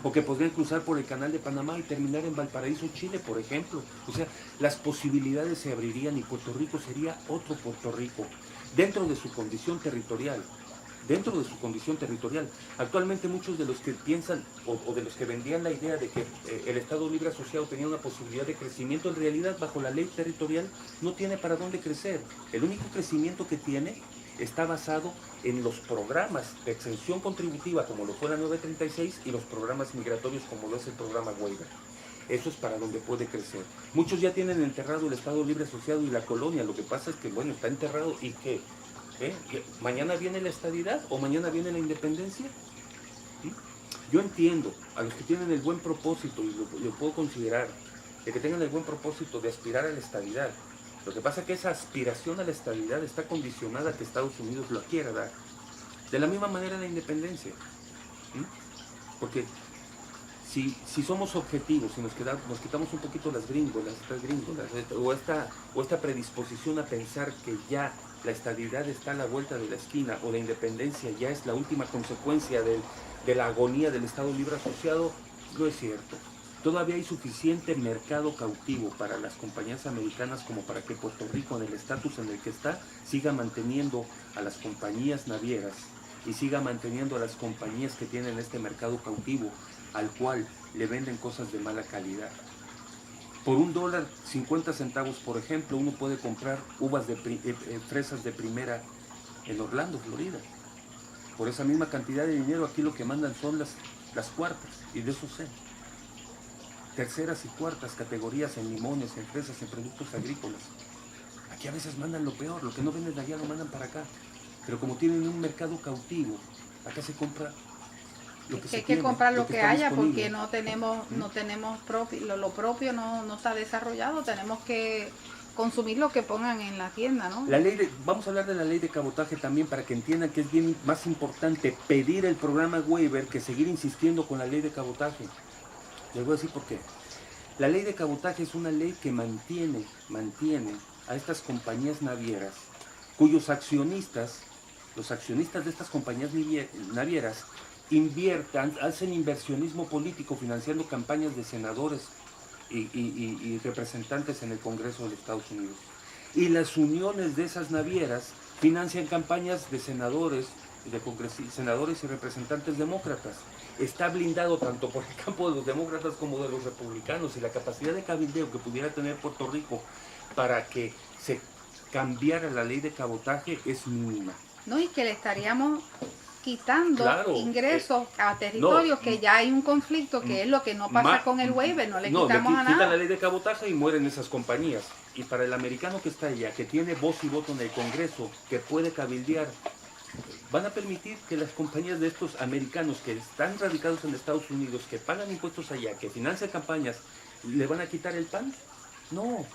O que podrían cruzar por el Canal de Panamá y terminar en Valparaíso, Chile, por ejemplo. O sea, las posibilidades se abrirían y Puerto Rico sería otro Puerto Rico, dentro de su condición territorial. Dentro de su condición territorial. Actualmente muchos de los que piensan o de los que vendían la idea de que el Estado Libre Asociado tenía una posibilidad de crecimiento, en realidad bajo la ley territorial no tiene para dónde crecer. El único crecimiento que tiene está basado en los programas de exención contributiva como lo fue la 936 y los programas migratorios como lo es el programa Waiver. Eso es para donde puede crecer. Muchos ya tienen enterrado el Estado Libre Asociado y la colonia. Lo que pasa es que, bueno, está enterrado y que mañana viene la estadidad o mañana viene la independencia. ¿Sí? Yo entiendo a los que tienen el buen propósito, y lo puedo considerar, de que tengan el buen propósito de aspirar a la estadidad. Lo que pasa es que esa aspiración a la estadidad está condicionada a que Estados Unidos lo quiera dar. De la misma manera la independencia. ¿Sí? Porque si somos objetivos, si nos quitamos un poquito las gringolas, o esta predisposición a pensar que ya la estabilidad está a la vuelta de la esquina, o la independencia ya es la última consecuencia de la agonía del Estado Libre Asociado, no es cierto. Todavía hay suficiente mercado cautivo para las compañías americanas como para que Puerto Rico, en el estatus en el que está, siga manteniendo a las compañías navieras y siga manteniendo a las compañías que tienen este mercado cautivo, al cual le venden cosas de mala calidad. Por $1.50, por ejemplo, uno puede comprar fresas de primera en Orlando, Florida. Por esa misma cantidad de dinero, aquí lo que mandan son las cuartas, y de eso sé. Terceras y cuartas categorías en limones, en fresas, en productos agrícolas. Aquí a veces mandan lo peor, lo que no venden de allá lo mandan para acá. Pero como tienen un mercado cautivo, acá se compra lo que se tiene, comprar lo que haya, porque no tenemos lo propio no está desarrollado. Tenemos que consumir lo que pongan en la tienda, ¿no? Vamos a hablar de la ley de cabotaje también, para que entiendan que es bien más importante pedir el programa Waiver que seguir insistiendo con la ley de cabotaje. Les voy a decir por qué. La ley de cabotaje es una ley que mantiene a estas compañías navieras, cuyos accionistas, los accionistas de estas compañías navieras, hacen inversionismo político financiando campañas de senadores y representantes en el Congreso de los Estados Unidos. Y las uniones de esas navieras financian campañas de senadores, senadores y representantes demócratas. Está blindado tanto por el campo de los demócratas como de los republicanos, y la capacidad de cabildeo que pudiera tener Puerto Rico para que se cambiara la ley de cabotaje es mínima. No, y que le estaríamos quitando ingresos a territorios no, que ya hay un conflicto, que es lo que no pasa con el waiver, no le quitamos a nada. Quitan la ley de cabotaje y mueren esas compañías. Y para el americano que está allá, que tiene voz y voto en el Congreso, que puede cabildear, van a permitir que las compañías de estos americanos que están radicados en Estados Unidos, que pagan impuestos allá, que financian campañas, ¿le van a quitar el pan? No.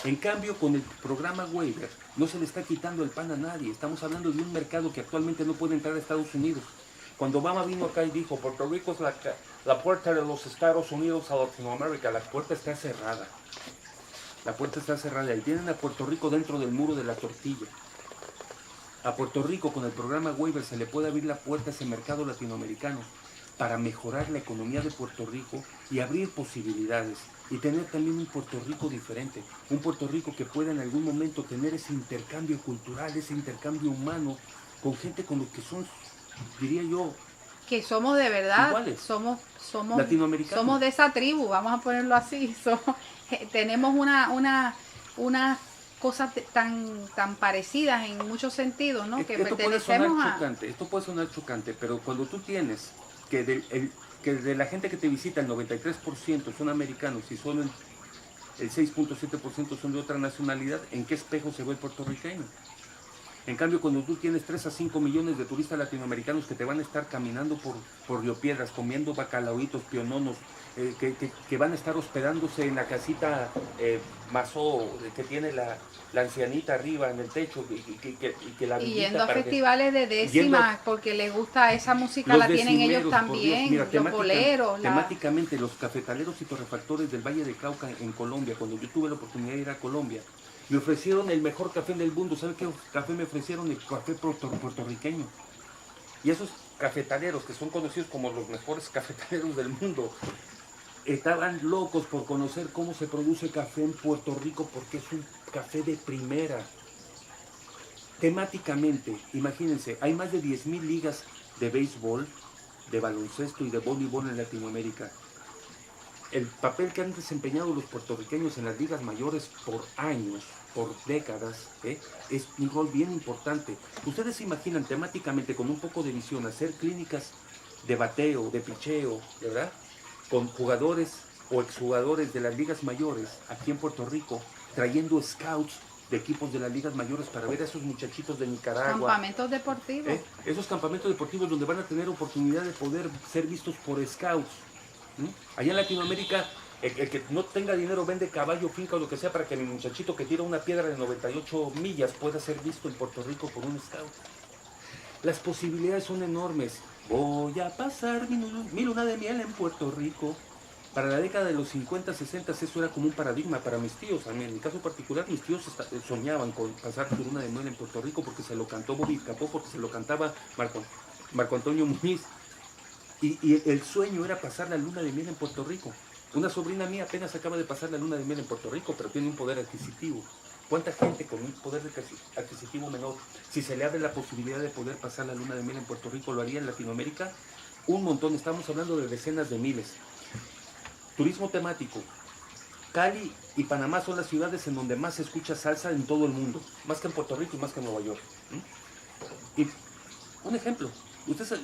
En cambio, con el programa waiver no se le está quitando el pan a nadie. Estamos hablando de un mercado que actualmente no puede entrar a Estados Unidos. Cuando Obama vino acá y dijo, Puerto Rico es la puerta de los Estados Unidos a Latinoamérica, la puerta está cerrada. La puerta está cerrada. Y tienen a Puerto Rico dentro del muro de la tortilla. A Puerto Rico, con el programa waiver, se le puede abrir la puerta a ese mercado latinoamericano para mejorar la economía de Puerto Rico y abrir posibilidades. Y tener también un Puerto Rico diferente, un Puerto Rico que pueda en algún momento tener ese intercambio cultural, ese intercambio humano, con gente con los que son, diría yo, que somos de verdad, iguales, somos latinoamericanos. Somos de esa tribu, vamos a ponerlo así, tenemos una cosas tan parecidas en muchos sentidos, ¿no? Que pertenecemos a... Esto puede sonar chocante, pero cuando tú tienes que de la gente que te visita el 93% son americanos y solo el 6.7% son de otra nacionalidad, ¿en qué espejo se ve el puertorriqueño? En cambio, cuando tú tienes 3 a 5 millones de turistas latinoamericanos que te van a estar caminando por Río Piedras, comiendo bacalaoitos, piononos, que van a estar hospedándose en la casita Mazó, que tiene la ancianita arriba en el techo, y que la y yendo a festivales de décimas, porque les gusta esa música, la tienen ellos también, Mira, los boleros. Temáticamente, los cafetaleros y torrefactores del Valle de Cauca en Colombia, cuando yo tuve la oportunidad de ir a Colombia, me ofrecieron el mejor café del mundo. ¿Sabe qué café me ofrecieron? El café puertorriqueño. Y esos cafetaleros, que son conocidos como los mejores cafetaleros del mundo, estaban locos por conocer cómo se produce café en Puerto Rico, porque es un café de primera. Temáticamente, imagínense, hay más de 10,000 ligas de béisbol, de baloncesto y de voleibol en Latinoamérica. El papel que han desempeñado los puertorriqueños en las ligas mayores por años, por décadas, es un rol bien importante. Ustedes se imaginan temáticamente, con un poco de visión, hacer clínicas de bateo, de picheo, ¿verdad?, con jugadores o exjugadores de las ligas mayores aquí en Puerto Rico, trayendo scouts de equipos de las ligas mayores para ver a esos muchachitos de Nicaragua. Campamentos deportivos. Esos campamentos deportivos donde van a tener oportunidad de poder ser vistos por scouts. Allá en Latinoamérica, el que no tenga dinero vende caballo, finca o lo que sea para que mi muchachito que tira una piedra de 98 millas pueda ser visto en Puerto Rico por un scout. Las posibilidades son enormes. Voy a pasar mi luna de miel en Puerto Rico. Para la década de los 50, 60, eso era como un paradigma para mis tíos. En mi caso particular, mis tíos soñaban con pasar su luna de miel en Puerto Rico, porque se lo cantó Bobby Capó, porque se lo cantaba Marco Antonio Muñiz. Y el sueño era pasar la luna de miel en Puerto Rico. Una sobrina mía apenas acaba de pasar la luna de miel en Puerto Rico, pero tiene un poder adquisitivo. ¿Cuánta gente con un poder adquisitivo menor, si se le abre la posibilidad de poder pasar la luna de miel en Puerto Rico, lo haría en Latinoamérica? Un montón, estamos hablando de decenas de miles. Turismo temático. Cali y Panamá son las ciudades en donde más se escucha salsa en todo el mundo, más que en Puerto Rico y más que en Nueva York. Y un ejemplo, ¿ustedes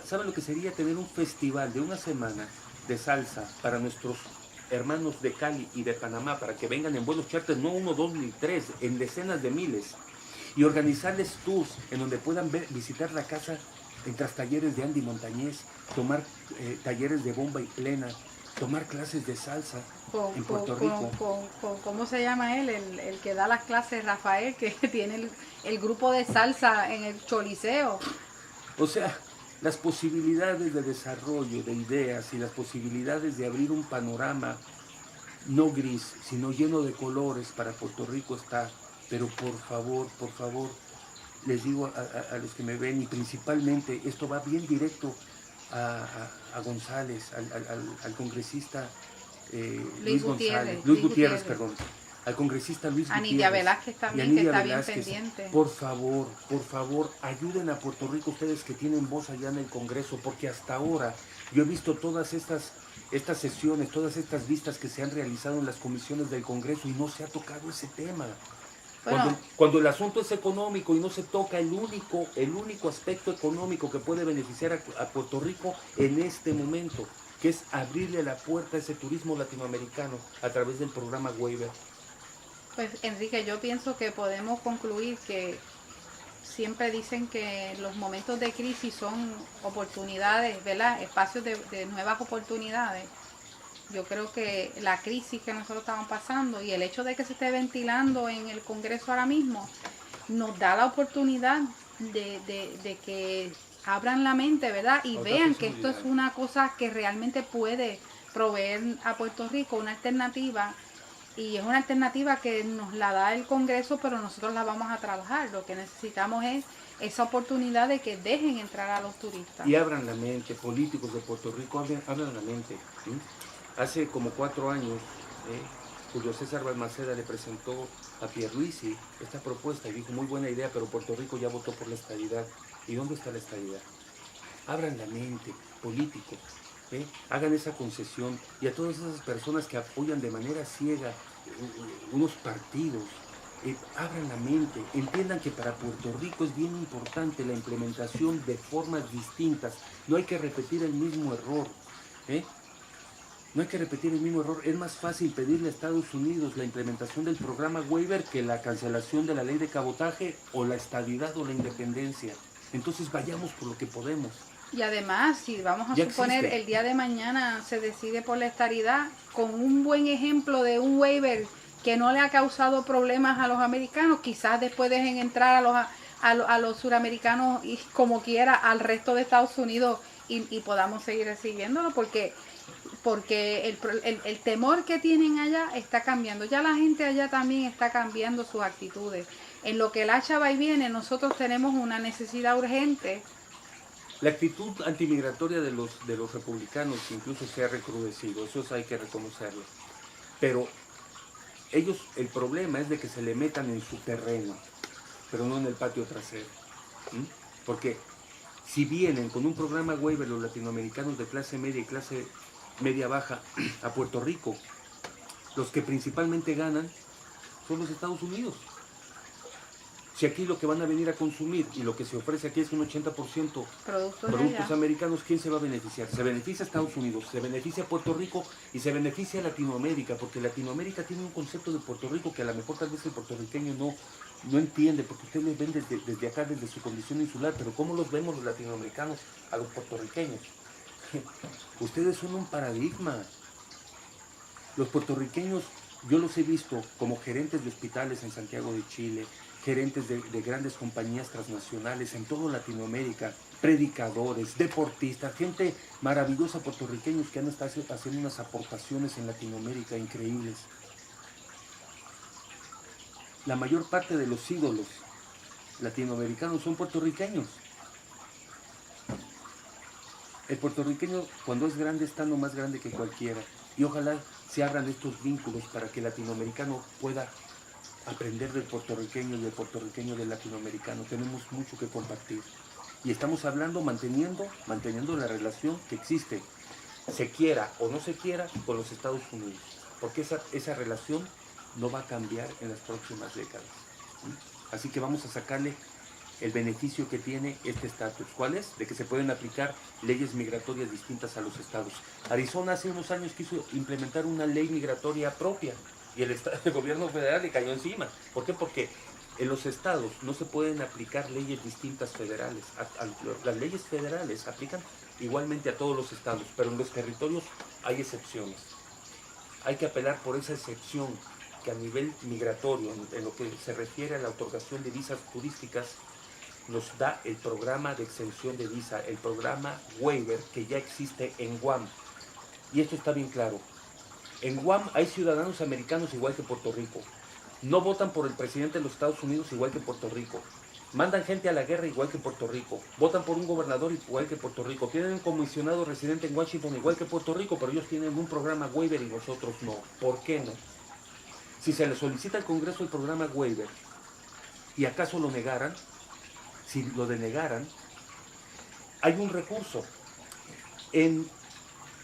saben lo que sería tener un festival de una semana de salsa para nuestros hermanos de Cali y de Panamá, para que vengan en vuelos charters, no 1, 2 ni 3, en decenas de miles, y organizarles tours en donde puedan visitar la casa en talleres de Andy Montañez, tomar talleres de bomba y plena, tomar clases de salsa en Puerto Rico? ¿Cómo se llama él? El que da las clases, Rafael, que tiene el grupo de salsa en el Choliseo. O sea, las posibilidades de desarrollo de ideas y las posibilidades de abrir un panorama no gris, sino lleno de colores para Puerto Rico está. Pero por favor, les digo a los que me ven, y principalmente esto va bien directo a González, al congresista Luis Gutiérrez, perdón. al congresista Luis A Nidia Gutiérrez Velázquez y a también, que Nidia está bien Velázquez, pendiente. por favor, ayuden a Puerto Rico ustedes que tienen voz allá en el Congreso, porque hasta ahora yo he visto todas estas sesiones, todas estas vistas que se han realizado en las comisiones del Congreso y no se ha tocado ese tema. Bueno, Cuando el asunto es económico y no se toca el único aspecto económico que puede beneficiar a Puerto Rico en este momento, que es abrirle la puerta a ese turismo latinoamericano a través del programa Waiver. pues Enrique, yo pienso que podemos concluir que siempre dicen que los momentos de crisis son oportunidades, ¿verdad? Espacios de nuevas oportunidades. Yo creo que la crisis que nosotros estamos pasando y el hecho de que se esté ventilando en el Congreso ahora mismo nos da la oportunidad de que abran la mente, ¿verdad? Y vean que esto es una cosa que realmente puede proveer a Puerto Rico una alternativa, y es una alternativa que nos la da el Congreso, pero nosotros la vamos a trabajar. Lo que necesitamos es esa oportunidad de que dejen entrar a los turistas. Y abran la mente, políticos de Puerto Rico, abran la mente. ¿Sí? Hace como 4 años, Julio César Balmaceda le presentó a Pierluisi esta propuesta y dijo, muy buena idea, pero Puerto Rico ya votó por la estadidad. ¿Y dónde está la estadidad? Abran la mente, políticos, hagan esa concesión, y a todas esas personas que apoyan de manera ciega unos partidos, abran la mente, entiendan que para Puerto Rico es bien importante la implementación de formas distintas. No hay que repetir el mismo error. No hay que repetir el mismo error. Es más fácil pedirle a Estados Unidos la implementación del programa Waiver que la cancelación de la ley de cabotaje o la estadidad o la independencia. Entonces vayamos por lo que podemos. Y además, si vamos a suponer el día de mañana se decide por la estadidad, con un buen ejemplo de un waiver que no le ha causado problemas a los americanos, quizás después dejen entrar a los suramericanos y como quiera al resto de Estados Unidos y podamos seguir recibiéndolo, porque el temor que tienen allá está cambiando. Ya la gente allá también está cambiando sus actitudes. En lo que el hacha va y viene, nosotros tenemos una necesidad urgente. La actitud antimigratoria de los republicanos incluso se ha recrudecido, eso hay que reconocerlo. Pero ellos, el problema es de que se le metan en su terreno, pero no en el patio trasero. Porque si vienen con un programa waiver los latinoamericanos de clase media y clase media baja a Puerto Rico, los que principalmente ganan son los Estados Unidos. Si aquí lo que van a venir a consumir y lo que se ofrece aquí es un 80% productos americanos, ¿quién se va a beneficiar? Se beneficia a Estados Unidos, se beneficia a Puerto Rico y se beneficia a Latinoamérica, porque Latinoamérica tiene un concepto de Puerto Rico que a lo mejor tal vez el puertorriqueño no entiende, porque ustedes los ven desde acá, desde su condición insular, pero ¿cómo los vemos los latinoamericanos a los puertorriqueños? Ustedes son un paradigma. Los puertorriqueños, yo los he visto como gerentes de hospitales en Santiago de Chile, gerentes de grandes compañías transnacionales en toda Latinoamérica, predicadores, deportistas, gente maravillosa, puertorriqueños que han estado haciendo unas aportaciones en Latinoamérica increíbles. La mayor parte de los ídolos latinoamericanos son puertorriqueños. El puertorriqueño cuando es grande está no más grande que cualquiera, y ojalá se abran estos vínculos para que el latinoamericano pueda aprender del puertorriqueño y del puertorriqueño del latinoamericano. Tenemos mucho que compartir. Y estamos hablando, manteniendo la relación que existe, se quiera o no se quiera, con los Estados Unidos. Porque esa relación no va a cambiar en las próximas décadas. Así que vamos a sacarle el beneficio que tiene este estatus. ¿Cuál es? De que se pueden aplicar leyes migratorias distintas a los estados. Arizona hace unos años quiso implementar una ley migratoria propia, y el gobierno federal le cayó encima. ¿Por qué? Porque en los estados no se pueden aplicar leyes distintas federales. Las leyes federales aplican igualmente a todos los estados, pero en los territorios hay excepciones. Hay que apelar por esa excepción que a nivel migratorio, en lo que se refiere a la otorgación de visas turísticas, nos da el programa de exención de visa, el programa Waiver, que ya existe en Guam. Y esto está bien claro. En Guam hay ciudadanos americanos igual que Puerto Rico. No votan por el presidente de los Estados Unidos igual que Puerto Rico. Mandan gente a la guerra igual que Puerto Rico. Votan por un gobernador igual que Puerto Rico. Tienen un comisionado residente en Washington igual que Puerto Rico, pero ellos tienen un programa waiver y nosotros no. ¿Por qué no? Si se le solicita al Congreso el programa waiver y acaso lo negaran, si lo denegaran, hay un recurso en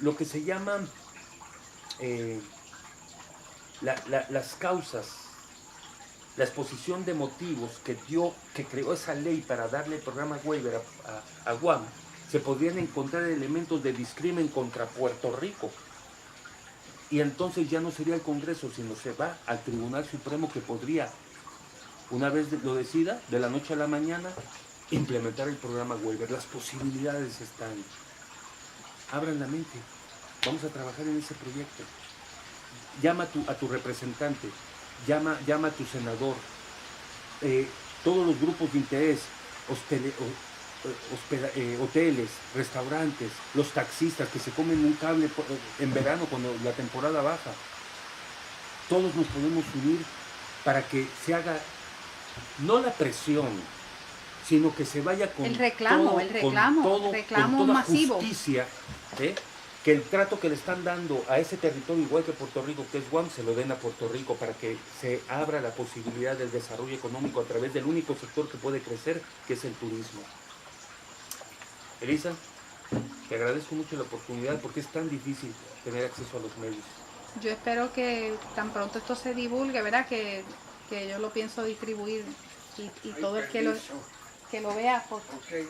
lo que se llaman las causas, la exposición de motivos que creó esa ley para darle el programa waiver a Guam. Se podrían encontrar elementos de discrimen contra Puerto Rico. Y entonces ya no sería el Congreso, sino se va al Tribunal Supremo, que podría, una vez lo decida, de la noche a la mañana, implementar el programa waiver. Las posibilidades están. Abran la mente. Vamos a trabajar en ese proyecto. Llama a tu representante, llama a tu senador, todos los grupos de interés, hoteles, restaurantes, los taxistas que se comen un cable en verano cuando la temporada baja. Todos nos podemos unir para que se haga, no la presión, sino que se vaya con el reclamo toda masivo. Justicia, que el trato que le están dando a ese territorio, igual que Puerto Rico, que es Guam, se lo den a Puerto Rico, para que se abra la posibilidad del desarrollo económico a través del único sector que puede crecer, que es el turismo. Elisa, te agradezco mucho la oportunidad, porque es tan difícil tener acceso a los medios. Yo espero que tan pronto esto se divulgue, ¿verdad? Que yo lo pienso distribuir y todo el que lo vea. Okay.